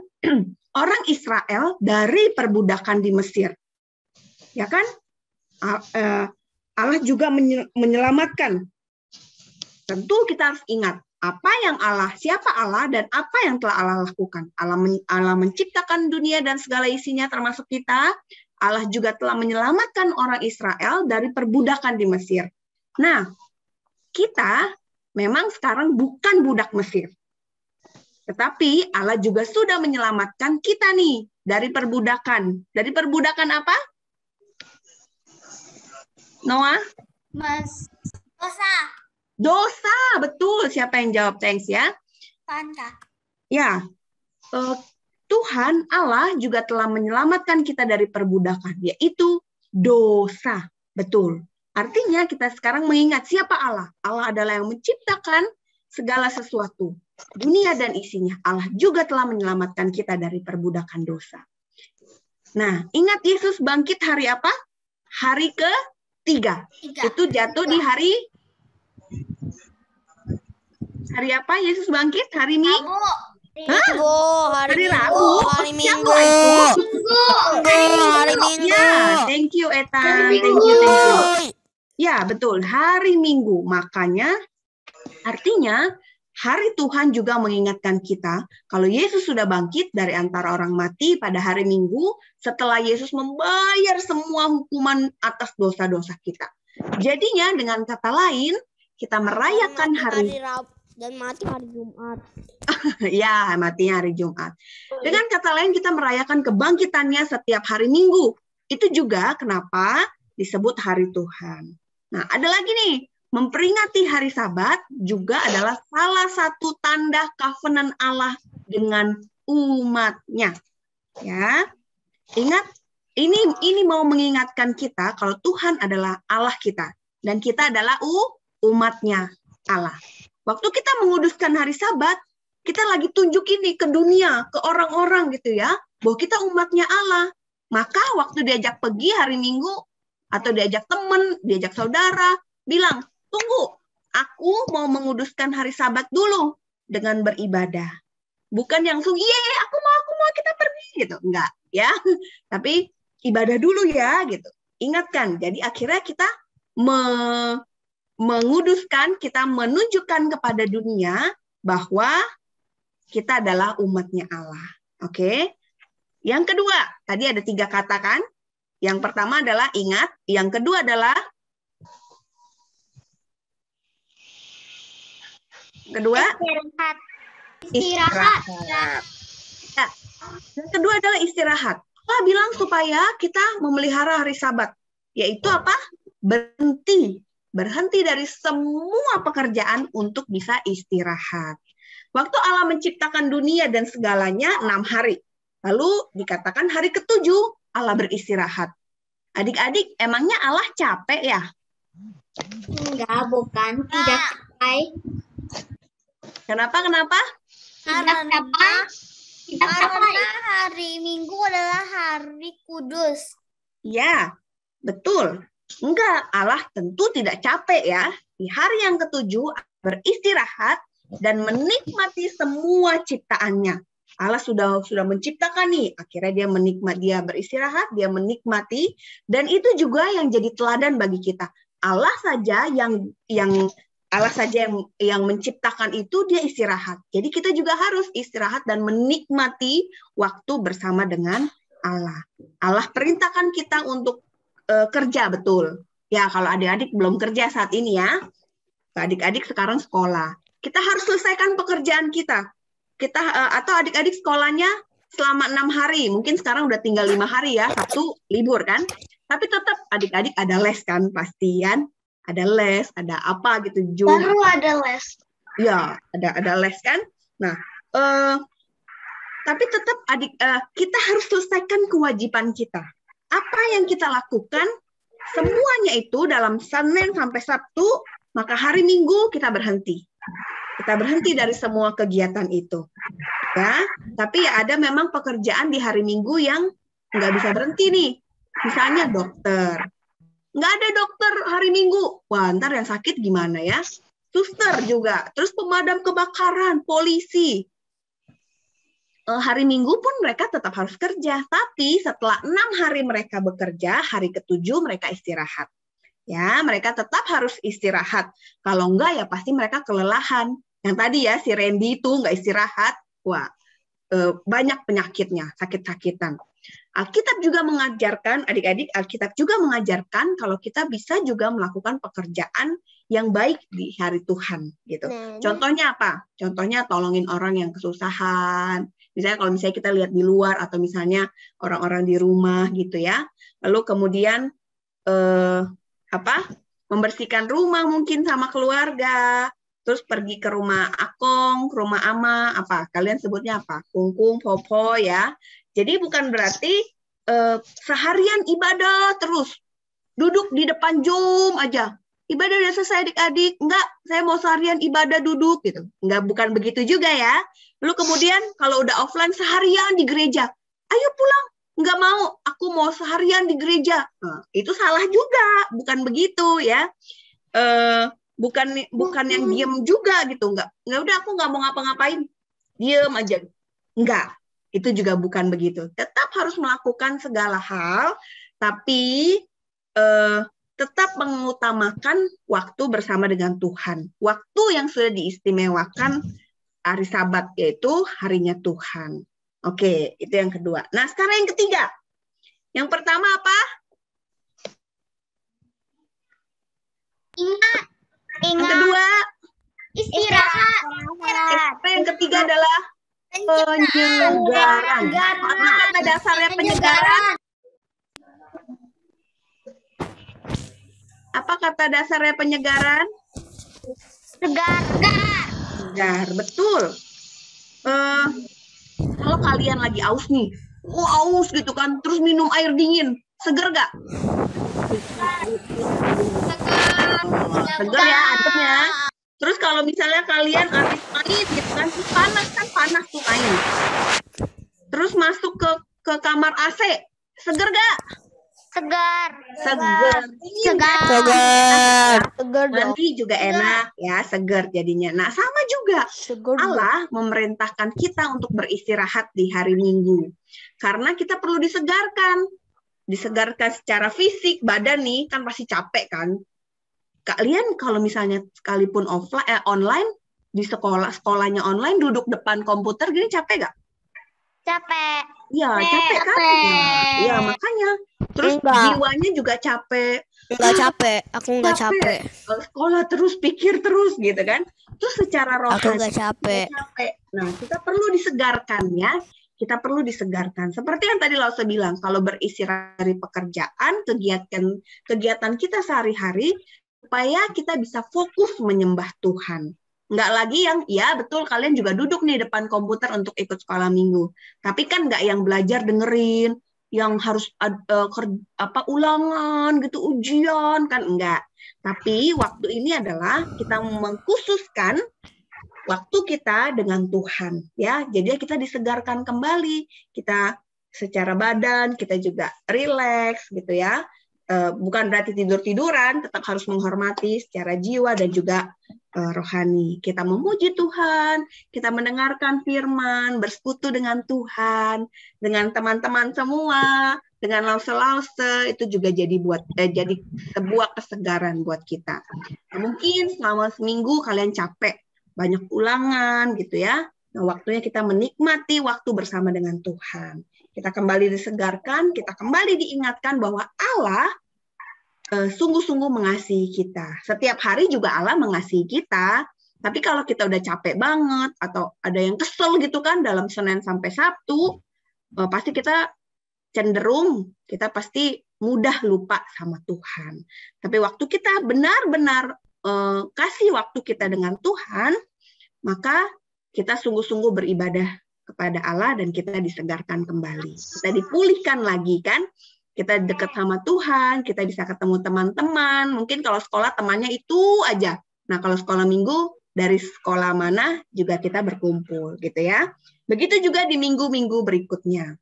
orang Israel dari perbudakan di Mesir. Ya kan? Allah juga menyelamatkan. Tentu kita harus ingat siapa Allah dan apa yang telah Allah lakukan. Allah menciptakan dunia dan segala isinya termasuk kita. Allah juga telah menyelamatkan orang Israel dari perbudakan di Mesir. Nah, kita memang sekarang bukan budak Mesir. Tetapi Allah juga sudah menyelamatkan kita nih dari perbudakan. Dari perbudakan apa? Noah? Dosa, betul. Siapa yang jawab? Thanks ya. Panta. Ya, Tuhan Allah juga telah menyelamatkan kita dari perbudakan, yaitu dosa. Betul. Artinya kita sekarang mengingat siapa Allah. Allah adalah yang menciptakan segala sesuatu. Dunia dan isinya. Allah juga telah menyelamatkan kita dari perbudakan dosa. Nah, ingat Yesus bangkit hari apa? Hari ke-3. Itu jatuh di hari apa? Yesus bangkit hari Minggu. Hari Rabu. Hari Minggu. Hari Minggu. Ya, thank you Ethan. Thank you. Ya, betul. Hari Minggu. Makanya artinya hari Tuhan juga mengingatkan kita kalau Yesus sudah bangkit dari antara orang mati pada hari Minggu setelah Yesus membayar semua hukuman atas dosa-dosa kita. Jadinya dengan kata lain, kita merayakan hari dan mati hari Jumat. Ya, matinya hari Jumat. Dengan kata lain, kita merayakan kebangkitannya setiap hari Minggu. Itu juga kenapa disebut hari Tuhan. Nah, ada lagi nih, memperingati hari Sabat juga adalah salah satu tanda covenant Allah dengan umatnya. Ya, ingat, ini mau mengingatkan kita kalau Tuhan adalah Allah kita dan kita adalah umatnya Allah. Waktu kita menguduskan hari Sabat, kita lagi tunjukin nih ke dunia, ke orang-orang gitu ya, bahwa kita umatnya Allah. Maka waktu diajak pergi hari Minggu, atau diajak temen, diajak saudara, bilang, tunggu, aku mau menguduskan hari Sabat dulu dengan beribadah. Bukan yang langsung, aku mau kita pergi gitu, enggak ya. Tapi ibadah dulu ya gitu. Ingatkan, jadi akhirnya kita menguduskan, kita menunjukkan kepada dunia bahwa kita adalah umatnya Allah. Oke. Yang kedua, tadi ada 3 kata kan? Yang pertama adalah ingat, yang kedua adalah istirahat. Ya. Yang kedua adalah istirahat. Allah bilang supaya kita memelihara hari Sabat, yaitu apa? Berhenti dari semua pekerjaan untuk bisa istirahat. Waktu Allah menciptakan dunia dan segalanya 6 hari. Lalu dikatakan hari ke-7 Allah beristirahat. Adik-adik, emangnya Allah capek ya? Enggak, bukan. Tidak capek. Kenapa? Karena hari Minggu adalah hari kudus. Ya, betul. Enggak, Allah tentu tidak capek ya. Di hari yang ke-7 beristirahat dan menikmati semua ciptaannya. Allah sudah menciptakan nih, akhirnya dia beristirahat, dia menikmati, dan itu juga yang jadi teladan bagi kita. Allah saja yang menciptakan itu dia istirahat. Jadi kita juga harus istirahat dan menikmati waktu bersama dengan Allah. Allah perintahkan kita untuk kerja, betul. Ya, kalau adik-adik belum kerja saat ini ya, adik-adik sekarang sekolah. Kita harus selesaikan pekerjaan kita. Atau adik-adik sekolahnya selama 6 hari, mungkin sekarang udah tinggal 5 hari ya, Sabtu libur kan. Tapi tetap adik-adik ada les kan, pasti kan. Ada les, ada apa gitu. Baru ada les. Ya, ada les kan. Nah, tapi tetap kita harus selesaikan kewajiban kita. Apa yang kita lakukan, semuanya itu dalam Senin sampai Sabtu, maka hari Minggu kita berhenti. Kita berhenti dari semua kegiatan itu. Ya, tapi ya ada memang pekerjaan di hari Minggu yang nggak bisa berhenti nih. Misalnya dokter. Nggak ada dokter hari Minggu. Wah, ntar yang sakit gimana ya? Suster juga. Terus pemadam kebakaran, polisi. Hari Minggu pun mereka tetap harus kerja. Tapi setelah 6 hari mereka bekerja, hari ke-7 mereka istirahat. Ya, mereka tetap harus istirahat. Kalau enggak ya pasti mereka kelelahan. Yang tadi ya si Randy itu nggak istirahat, wah banyak penyakitnya, sakit-sakitan. Alkitab juga mengajarkan, adik-adik, Alkitab juga mengajarkan kalau kita bisa juga melakukan pekerjaan yang baik di hari Tuhan, gitu. Contohnya apa? Contohnya tolongin orang yang kesusahan. Misalnya kalau misalnya kita lihat di luar atau misalnya orang-orang di rumah gitu ya. Lalu kemudian membersihkan rumah mungkin sama keluarga. Terus pergi ke rumah akong, ke rumah ama, kalian sebutnya apa? Kungkung, popo ya. Jadi bukan berarti seharian ibadah terus. Duduk di depan Zoom aja. Ibadah udah selesai adik-adik. Enggak, saya mau seharian ibadah duduk gitu. Enggak, bukan begitu juga ya. Lalu kemudian kalau udah offline seharian di gereja. Ayo pulang. Enggak mau, aku mau seharian di gereja. Nah, itu salah juga, bukan begitu ya. Bukan yang diem juga gitu, enggak udah aku nggak mau ngapa-ngapain, diem aja, enggak, itu juga bukan begitu. Tetap harus melakukan segala hal, tapi tetap mengutamakan waktu bersama dengan Tuhan, waktu yang sudah diistimewakan hari Sabat, yaitu harinya Tuhan. Oke, itu yang kedua. Nah, sekarang yang ketiga. Yang pertama apa? Ingat. Yang kedua, istirahat. Yang ketiga adalah penyegaran. Apa kata dasarnya penyegaran? Apa kata dasarnya penyegaran? Segar, betul. Kalau kalian lagi aus nih, aus gitu kan, terus minum air dingin, seger gak? Seger ya ademnya. Terus kalau misalnya kalian habis main gitu kan panas tuh main. Terus masuk ke kamar AC, seger gak? Segar. Seger. Segar. Segar dong. Nanti juga enak ya, seger jadinya. Nah, sama juga. Allah memerintahkan kita untuk beristirahat di hari Minggu. Karena kita perlu disegarkan. Disegarkan secara fisik, badan nih kan pasti capek kan. Kalian kalau misalnya sekalipun online, di sekolahnya online, duduk depan komputer gini capek gak? Capek. Iya, capek kan? Iya, makanya. Terus jiwanya juga capek. Enggak capek, aku enggak capek. Sekolah terus, pikir terus gitu kan. Terus secara rohani Aku enggak capek. Nah, kita perlu disegarkan ya. Kita perlu disegarkan. Seperti yang tadi Lause bilang, kalau beristirahat dari pekerjaan, kegiatan kita sehari-hari, supaya kita bisa fokus menyembah Tuhan. Nggak lagi yang, ya betul kalian juga duduk nih depan komputer untuk ikut sekolah minggu. Tapi kan nggak yang belajar dengerin, yang harus ulangan gitu, ujian, kan enggak. Tapi waktu ini adalah kita mengkhususkan waktu kita dengan Tuhan. Ya, jadi kita disegarkan kembali. Kita secara badan, kita juga rileks gitu ya. Bukan berarti tidur-tiduran, tetap harus menghormati secara jiwa dan juga rohani. Kita memuji Tuhan, kita mendengarkan firman, bersekutu dengan Tuhan, dengan teman-teman semua, dengan lause-lause, itu juga jadi sebuah kesegaran buat kita. Nah, mungkin selama seminggu kalian capek, banyak ulangan gitu ya. Nah, waktunya kita menikmati waktu bersama dengan Tuhan. Kita kembali disegarkan, kita kembali diingatkan bahwa Allah sungguh-sungguh mengasihi kita. Setiap hari juga Allah mengasihi kita. Tapi kalau kita udah capek banget, atau ada yang kesel gitu kan, dalam Senin sampai Sabtu, pasti kita cenderung, kita pasti mudah lupa sama Tuhan. Tapi waktu kita benar-benar kasih waktu kita dengan Tuhan, maka kita sungguh-sungguh beribadah kepada Allah dan kita disegarkan kembali. Kita dipulihkan lagi kan. Kita dekat sama Tuhan, kita bisa ketemu teman-teman. Mungkin kalau sekolah temannya itu aja. Nah, kalau sekolah minggu dari sekolah mana juga kita berkumpul gitu ya. Begitu juga di minggu-minggu berikutnya.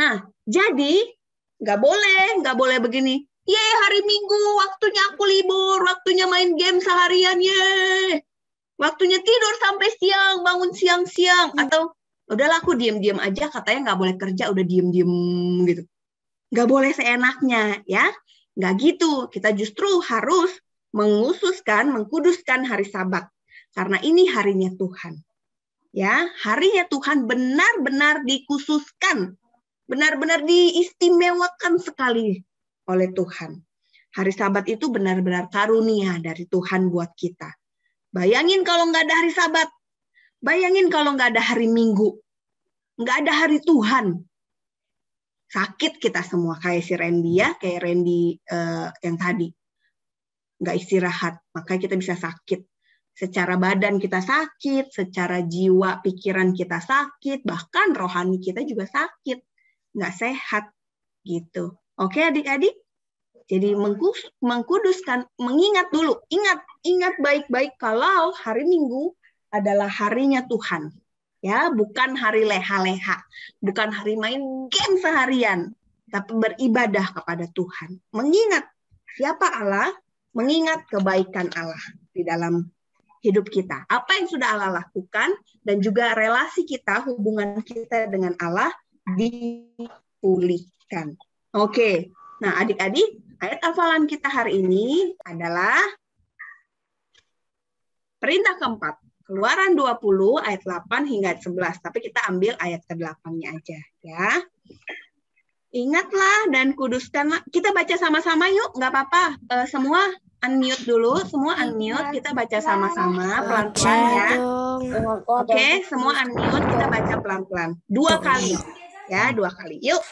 Nah, jadi nggak boleh begini. Yeay, hari Minggu, waktunya aku libur, waktunya main game seharian, yeay. Waktunya tidur sampai siang, bangun siang-siang. Atau, udahlah aku diem-diem aja, katanya nggak boleh kerja, udah diem-diem gitu. Nggak boleh seenaknya, ya. Nggak gitu, kita justru harus mengkuduskan hari Sabat. Karena ini harinya Tuhan. Ya, harinya Tuhan benar-benar dikhususkan. Benar-benar diistimewakan sekali oleh Tuhan. Hari Sabat itu benar-benar karunia dari Tuhan buat kita. Bayangin kalau nggak ada hari Sabat. Bayangin kalau nggak ada hari Minggu. Nggak ada hari Tuhan. Sakit kita semua, kayak si Randy ya, kayak Randy yang tadi. Nggak istirahat, makanya kita bisa sakit. Secara badan kita sakit, secara jiwa, pikiran kita sakit, bahkan rohani kita juga sakit. Nggak sehat, gitu. Oke adik-adik? Jadi mengkuduskan, mengingat dulu, ingat baik-baik kalau hari Minggu adalah harinya Tuhan. Ya, bukan hari leha-leha, bukan hari main game seharian, tapi beribadah kepada Tuhan. Mengingat siapa Allah, mengingat kebaikan Allah di dalam hidup kita. Apa yang sudah Allah lakukan, dan juga relasi kita, hubungan kita dengan Allah dipulihkan. Oke, nah adik-adik, ayat hafalan kita hari ini adalah perintah keempat. Keluaran 20 ayat 8 hingga ayat 11. Tapi kita ambil ayat ke-8-nya aja ya. Ingatlah dan kuduskanlah. Kita baca sama-sama yuk, nggak apa-apa. Semua unmute dulu, semua unmute. Kita baca sama-sama pelan-pelan ya. Oke, semua unmute, kita baca pelan-pelan. 2 kali. Ya, 2 kali. Yuk.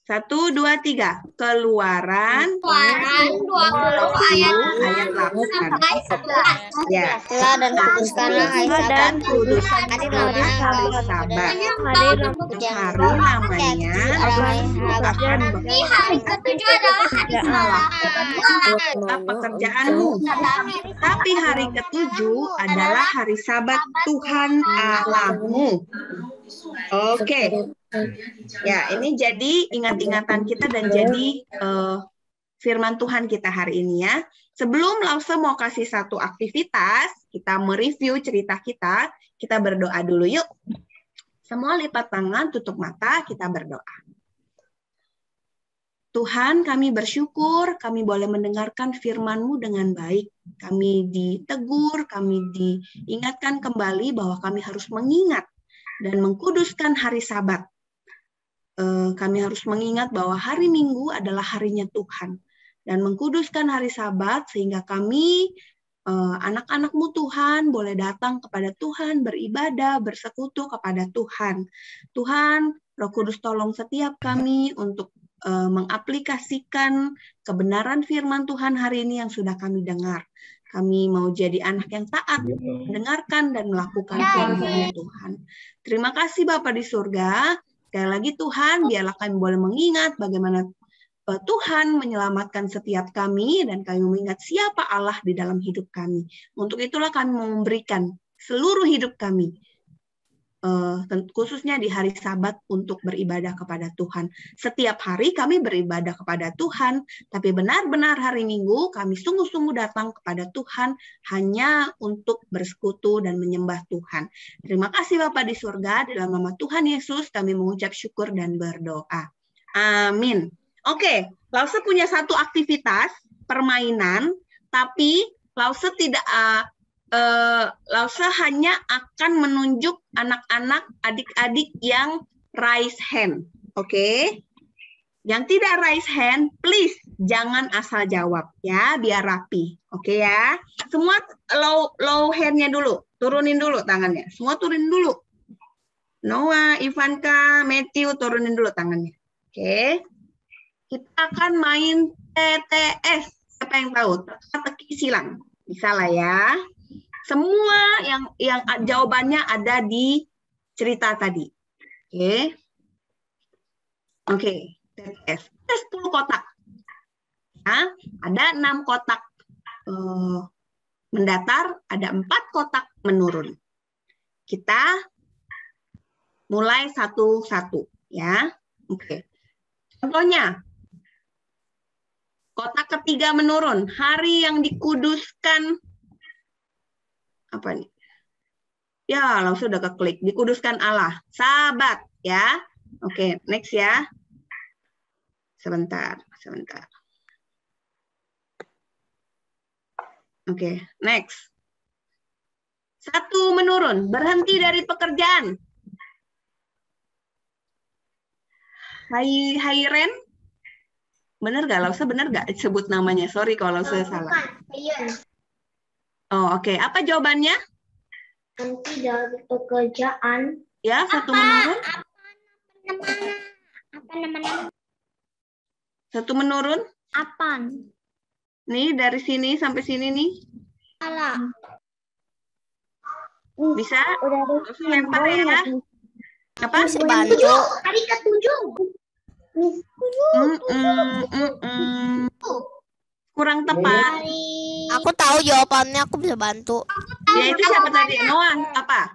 1, 2, 3. Keluaran 20 ayat 8. Ya. Dan kuduskanlah hari Dan Sabat. kuduskanlah hari Sabat. Hari namanya akan Ini hari ke-7 adalah hari Sabat. pekerjaanmu. Tapi hari ke-7 adalah hari Sabat Tuhan Allahmu. Oke. Ya, ini jadi ingat-ingatan kita dan jadi firman Tuhan kita hari ini ya. Sebelum Lause mau kasih satu aktivitas, kita mereview cerita kita berdoa dulu yuk. Semua lipat tangan, tutup mata, kita berdoa. Tuhan, kami bersyukur kami boleh mendengarkan firman-Mu dengan baik. Kami ditegur, kami diingatkan kembali bahwa kami harus mengingat dan mengkuduskan hari Sabat. Kami harus mengingat bahwa hari Minggu adalah harinya Tuhan. Dan mengkuduskan hari Sabat sehingga kami, anak-anak-Mu Tuhan, boleh datang kepada Tuhan, beribadah, bersekutu kepada Tuhan. Tuhan, Roh Kudus tolong setiap kami untuk mengaplikasikan kebenaran firman Tuhan hari ini yang sudah kami dengar. Kami mau jadi anak yang taat, mendengarkan dan melakukan firman Tuhan. Terima kasih Bapa di surga. Sekali lagi Tuhan, biarlah kami boleh mengingat bagaimana Tuhan menyelamatkan setiap kami dan kami mengingat siapa Allah di dalam hidup kami. Untuk itulah kami mau memberikan seluruh hidup kami, khususnya di hari Sabat untuk beribadah kepada Tuhan. Setiap hari kami beribadah kepada Tuhan, tapi benar-benar hari Minggu kami sungguh-sungguh datang kepada Tuhan hanya untuk bersekutu dan menyembah Tuhan. Terima kasih Bapa di surga, dalam nama Tuhan Yesus kami mengucap syukur dan berdoa. Amin. Oke, Lause punya satu aktivitas, permainan, tapi Lause tidak... Lause hanya akan menunjuk anak-anak, adik-adik yang raise hand. Oke? Yang tidak raise hand, please jangan asal jawab ya, biar rapi. Oke ya? Semua low hand-nya dulu. Turunin dulu tangannya. Semua turunin dulu. Noah, Ivanka, Matthew, turunin dulu tangannya. Oke? Kita akan main TTS. Siapa yang tahu? Teka-teki silang. Bisa lah ya. Semua yang jawabannya ada di cerita tadi. Oke. TTS. Ada 10 kotak. Ya, ada 6 kotak mendatar, ada 4 kotak menurun. Kita mulai satu-satu ya. Oke. Contohnya, kotak ketiga menurun. Hari yang dikuduskan apa nih? Ya, langsung udah keklik. Dikuduskan Allah. Sabat ya. Oke, next ya. Sebentar. Oke, next. 1 menurun. Berhenti dari pekerjaan. Hai Ren. Bener gak? Lausa bener gak sebut namanya? Sorry kalau saya salah. Oh, oke. Apa jawabannya? Nanti dari pekerjaan. Ya, 1 menurun. Apa namanya? 1 menurun. Apaan? Nih, dari sini sampai sini nih. Salah. Bisa? Udah Langsung lempar ya. Apa? Bisa bantu. Hari ke-7. Kurang tepat. Aku tahu jawabannya, aku bisa bantu. Ya, itu siapa tadi? Noah, apa?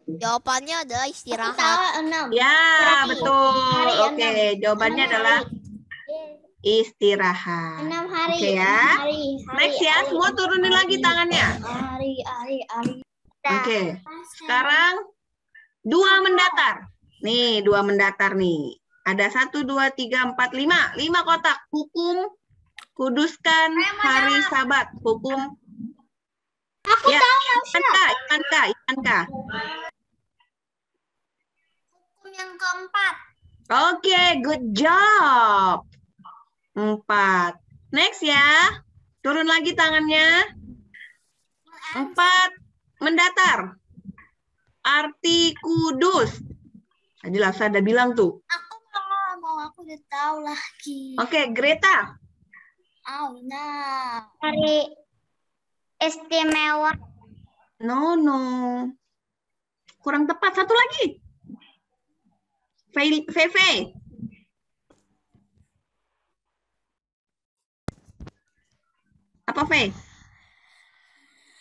Jawabannya adalah istirahat. Ya, betul. Oke, jawabannya adalah istirahat. 6 hari. Oke ya. Next ya, semua turunin lagi tangannya. Hari. Oke. Sekarang 2 mendatar. Nih, 2 mendatar nih. Ada 1, 2, 3, 4, 5. 5 kotak. Hukum kuduskan hari Sabat. Hukum. Aku ya, tahu. Ivanka. Hukum yang keempat. Oke, good job. 4. Next ya. Turun lagi tangannya. 4 mendatar. Arti kudus. Tadi Lafsa ada bilang tuh. Aku udah tahu lagi. Oke, Greta. Nah. Hari istimewa. No. Kurang tepat. 1 lagi. Fei. Apa, Fei?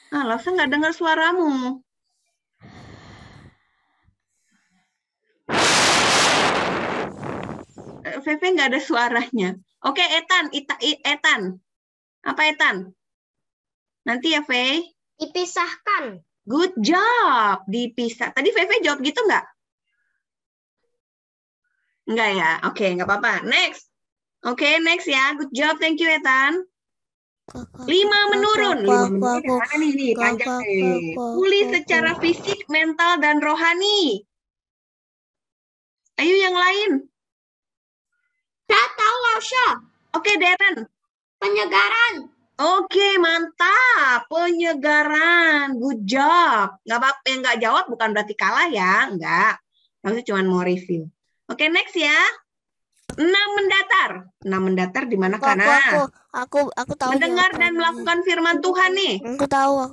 Lafsa nggak dengar suaramu. VV nggak ada suaranya. Oke, Ethan. Ethan. Apa Ethan? Nanti ya, V. Dipisahkan. Good job. Dipisah. Tadi VV jawab gitu nggak? Nggak ya? Oke, nggak apa-apa. Next. Oke, next ya. Good job. Thank you, Ethan. 5 menurun. 5 menurun yang mana nih? Nih, panjang nih. Pulih secara fisik, mental, dan rohani. Ayo yang lain. Saya tahu, Lausha. Oke, Darren. Penyegaran. Oke, mantap. Penyegaran. Good job. Nggak apa-apa, yang nggak jawab bukan berarti kalah ya. Nggak. Maksudnya cuma mau review. Oke, next ya. 6 mendatar. 6 mendatar di mana karena Aku tahu. mendengar dan melakukan firman Tuhan nih. Aku tahu.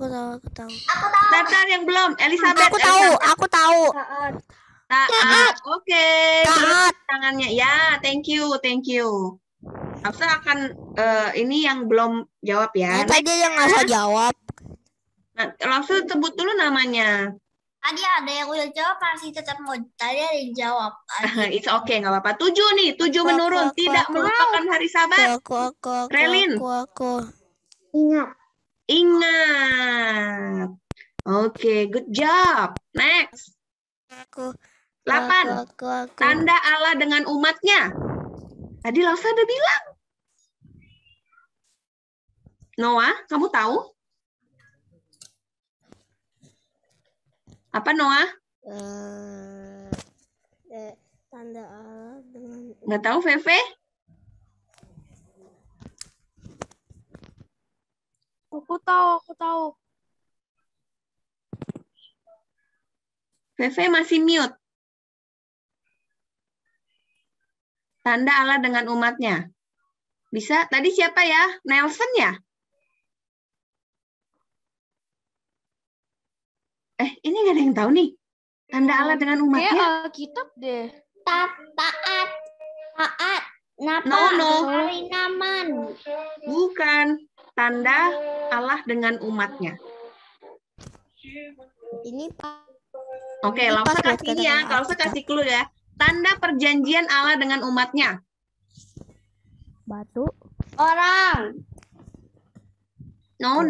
Datar yang belum. Elizabeth. Aku tahu. Taat. Oke. Taat. Tangannya. Ya, thank you. Afsa akan ini yang belum jawab ya. Tadi yang nggak jawab. Nah, langsung sebut dulu namanya. Tadi ada yang udah jawab, masih tetap mau. Tadi ada yang jawab. It's okay, nggak apa-apa. 7 nih, 7 menurun. Tidak melupakan hari Sabat. Relin. Ingat. Oke, good job. Next. 8. Tanda Allah dengan umatnya. Tadi Lasa udah bilang. Noah, kamu tahu? Apa Noah? Tanda Allah dengan. Nggak tahu, VV? Aku tahu. VV masih mute. Tanda Allah dengan umatnya. Bisa? Tadi siapa ya? Nelson ya? Ini nggak ada yang tahu nih. Tanda Allah dengan umatnya. Alkitab deh. Taat. No. Hari Naman. Bukan. Tanda Allah dengan umatnya. Ini Pak. Oke, langsung kasih ini ya. Kalau saya kasih clue ya. Tanda perjanjian Allah dengan umatnya. Batu. Orang. No.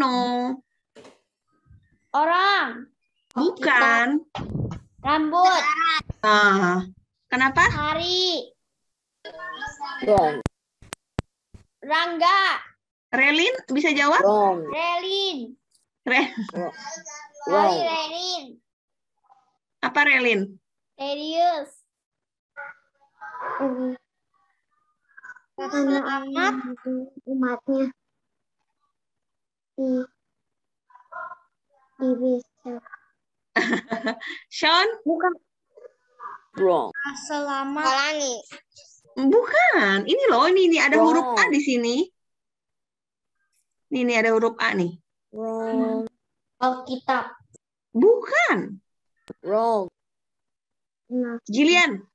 Orang. Bukan. Rambut. Kenapa? Hari. Rangga. Relin bisa jawab? Relin. Wow. Relin. Apa Relin? Serius. Anak umatnya di bisa. Sean? Bukan. Wrong. Selamat. Halangi. Bukan. Ini loh, ini ada huruf A di sini. Ini ada huruf A nih. Wrong. Alkitab. Bukan. Wrong. Jillian?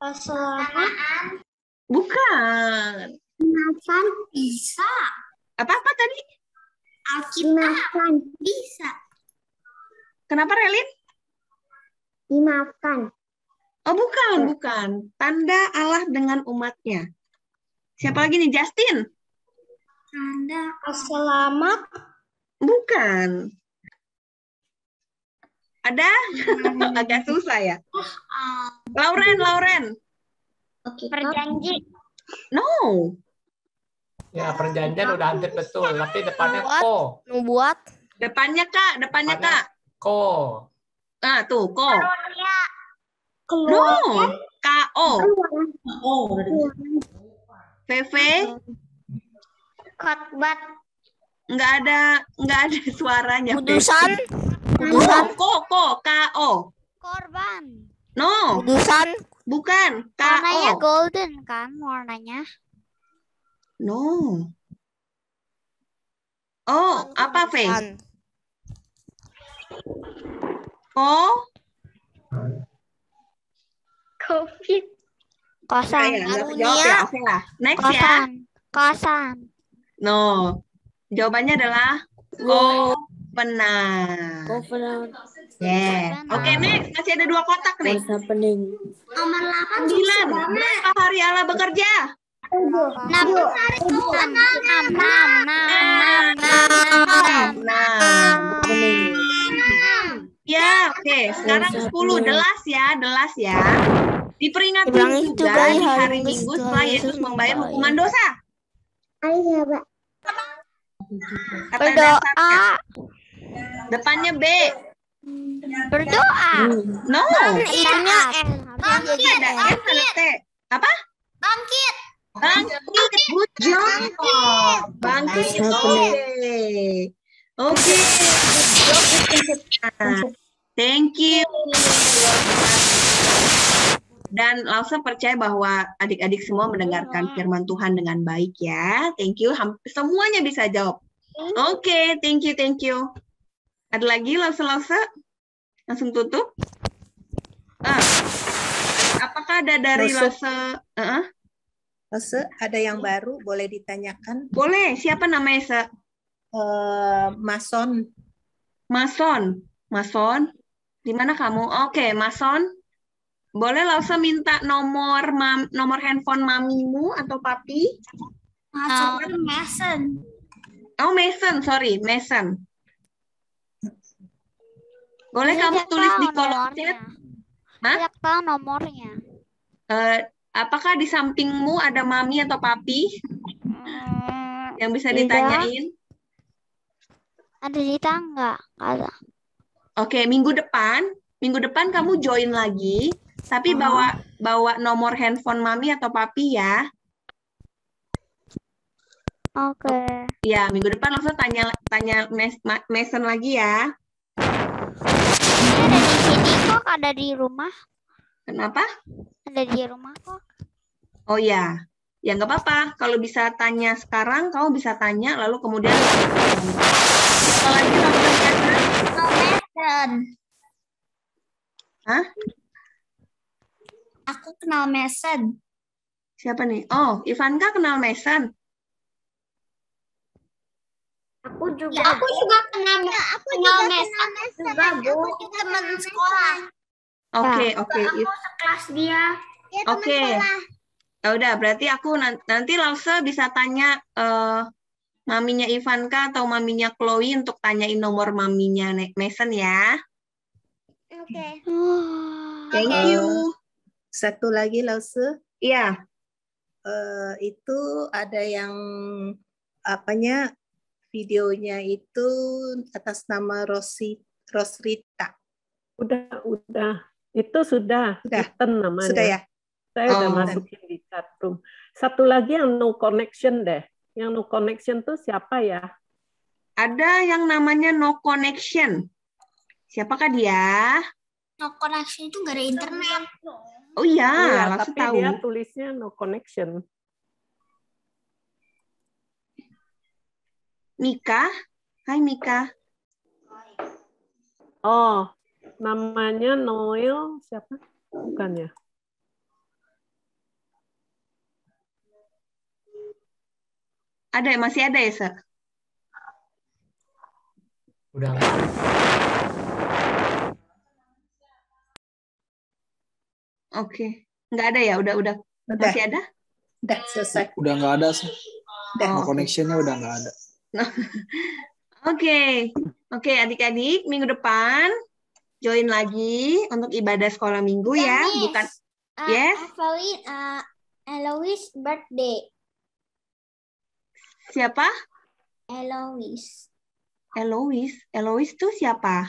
Selamat. Bukan. Maafkan Bisa. Apa tadi? Alkitab. Bisa. Kenapa Relin? dimaafkan. Oh bukan. Tanda Allah dengan umatnya. Siapa lagi nih? Justin? Tanda selamat. Bukan. Ada? Agak susah ya. Lauren. Perjanji. No. Ya, perjanjian udah hampir betul, tapi depannya ko. Nubuat. Depannya Kak. Ko. Nah, tuh, ko. Keluar. No. K-O. VV. Khotbah. Nggak ada suaranya. Kudusan. Ko. K-O. Korban. No. Kudusan. Bukan. Warnanya K-O. golden kan warnanya. No. Oh, apa, V? Ko. Covid. Kosan. Jawab ya, oke lah. Next ya. Kosan. No. Jawabannya adalah Covenant. Yes. Oke, next. Masih ada 2 kotak nih. Nomor 8 9. Berapa hari Allah bekerja? 6 hari Tuhan. 6. Ya, oke. Sekarang 10. Delas ya. Diperingati juga di hari Minggu setelah Yesus membayar hukuman dosa. Ayo, Pak. Kata dasarnya. Depannya B. Berdoa. No. Itunya Bangkit. Ada N, ada T. Apa? Bangkit. Good job. Bangkit. Oke. Good job. Thank you. Dan Lausa percaya bahwa adik-adik semua mendengarkan firman Tuhan dengan baik ya. Thank you. Hampir semuanya bisa jawab. Oke, thank you. Ada lagi Lausa? Langsung tutup. Apakah ada dari Lausa? Lausa, ada yang baru boleh ditanyakan? Boleh. Siapa namanya, Se? Mason. Mason. Di mana kamu? Oke, Mason. Boleh Lausa minta nomor handphone mamimu atau papi? Mason. Oh, Mason. Boleh kamu tulis di kolom chat? Tidak tahu nomornya. Apakah di sampingmu ada mami atau papi yang bisa ditanyain? Ada di tangga. Ada. Oke, minggu depan kamu join lagi, tapi bawa nomor handphone mami atau papi ya. Oke. Ya, minggu depan langsung tanya Mason lagi ya. Ada di sini kok, ada di rumah. Kenapa? Ada di rumah kok. Oh ya, ya nggak apa-apa. Kalau bisa tanya sekarang, kamu bisa tanya, lalu kemudian apa lagi Mason. Hah? Aku kenal Mason. Siapa nih? Oh, Ivanka kenal Mason. Aku juga kenal Mason juga, Bu. Teman sekolah. Oke. Aku sekelas dia. Oke. Ya udah, berarti aku nanti Lausa bisa tanya maminya Ivanka atau maminya Chloe untuk tanyain nomor maminya Mason ya. Oke. Thank you. Satu lagi Lausa. Iya. Itu ada yang videonya itu atas nama Rosrita. Udah. Itu sudah. Kristen namanya. Sudah ya? Saya udah masukin di chat room. Satu lagi yang no connection deh. Yang no connection tuh siapa ya? Ada yang namanya no connection. Siapakah dia? No connection itu nggak ada internet. Oh iya, tapi tahu. dia tulisnya no connection. Mika? Hai Mika. Oh, namanya Noel siapa? Bukan ya? Masih ada ya, Sir? Udah. Oke. Nggak ada ya? Udah. Masih ada? Udah selesai. Udah nggak ada sih. No connection-nya udah nggak ada. Oke, adik-adik, minggu depan join lagi untuk ibadah sekolah minggu ya, bukan? Yes. Eloise birthday. Siapa? Eloise. Eloise tuh siapa?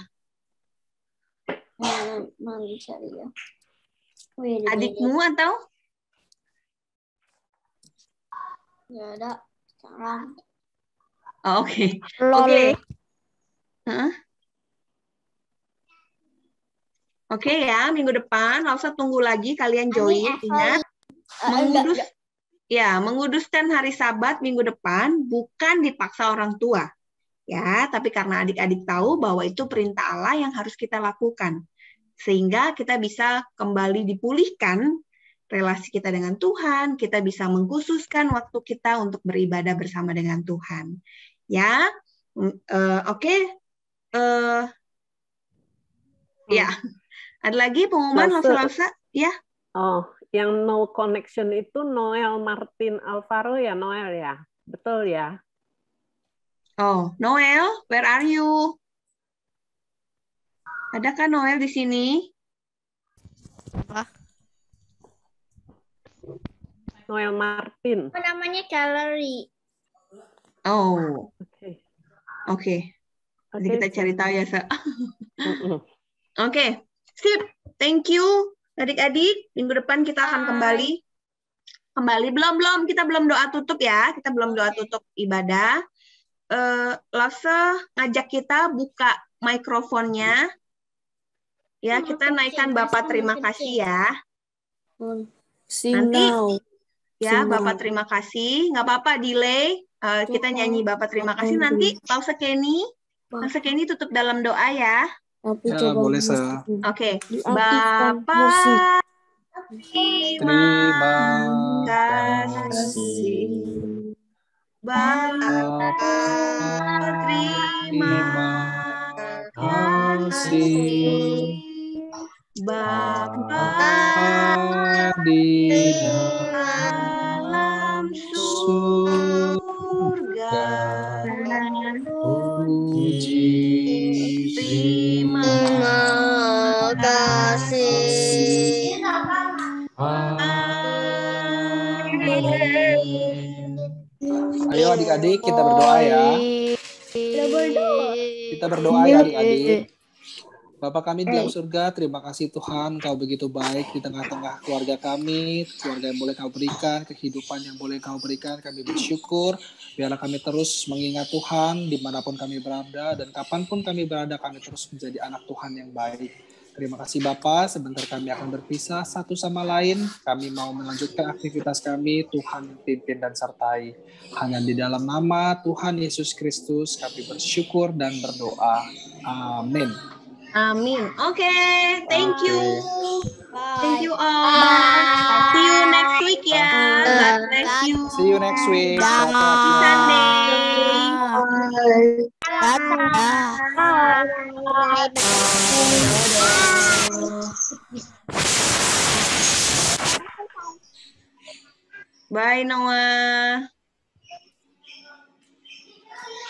Adikmu atau? Ya ada sekarang. Oh, Oke. Oke ya, minggu depan nggak usah tunggu lagi kalian join. Ingat, menguduskan hari Sabat minggu depan bukan dipaksa orang tua. Ya, tapi karena adik-adik tahu bahwa itu perintah Allah yang harus kita lakukan. Sehingga kita bisa kembali dipulihkan relasi kita dengan Tuhan, kita bisa mengkhususkan waktu kita untuk beribadah bersama dengan Tuhan. Ya, oke. Ya. Ada lagi pengumuman Lause? Ya. Oh, yang no connection itu Noel Martin Alvaro ya, Noel ya? Betul ya? Oh, Noel, where are you? Adakah Noel di sini? Noel Martin. Namanya Gallery. Oh. Oke. Oke. Jadi kita cari tahu ya, Sa. Oke. Sip. Thank you. Adik-adik, minggu depan kita akan kembali. Belum. Kita belum doa tutup ya. Kita belum doa tutup ibadah. Lause ngajak kita buka mikrofonnya. Ya, kita naikkan Bapak terima kasih ya. Nanti ya, Bapak terima kasih. Nggak apa-apa delay. Kita nyanyi Bapak terima kasih. Nanti Lause Kenny tutup dalam doa ya. Ya, boleh, Sa. Oke. Bapak terima kasih. Bapak terima kasih. Bapak di dalam surga, puji terima kasih. Ayo adik-adik kita berdoa ya. Kita berdoa ya adik-adik. Bapa kami di dalam surga, terima kasih Tuhan, Kau begitu baik di tengah-tengah keluarga kami, keluarga yang boleh Kau berikan, kehidupan yang boleh Kau berikan, kami bersyukur. Biarlah kami terus mengingat Tuhan dimanapun kami berada, dan kapanpun kami berada, kami terus menjadi anak Tuhan yang baik. Terima kasih Bapa, sebentar kami akan berpisah satu sama lain, kami mau melanjutkan aktivitas kami, Tuhan pimpin dan sertai. Hanya di dalam nama Tuhan Yesus Kristus kami bersyukur dan berdoa. Amin. Amin. Oke, thank you. Thank you all. See you next week ya. God bless you. See you next week. Happy Sunday. Bye Noah.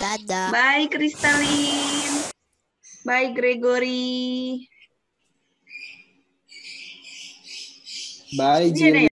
Dadah. Bye Kristalin. Bye Gregory. Bye Jill.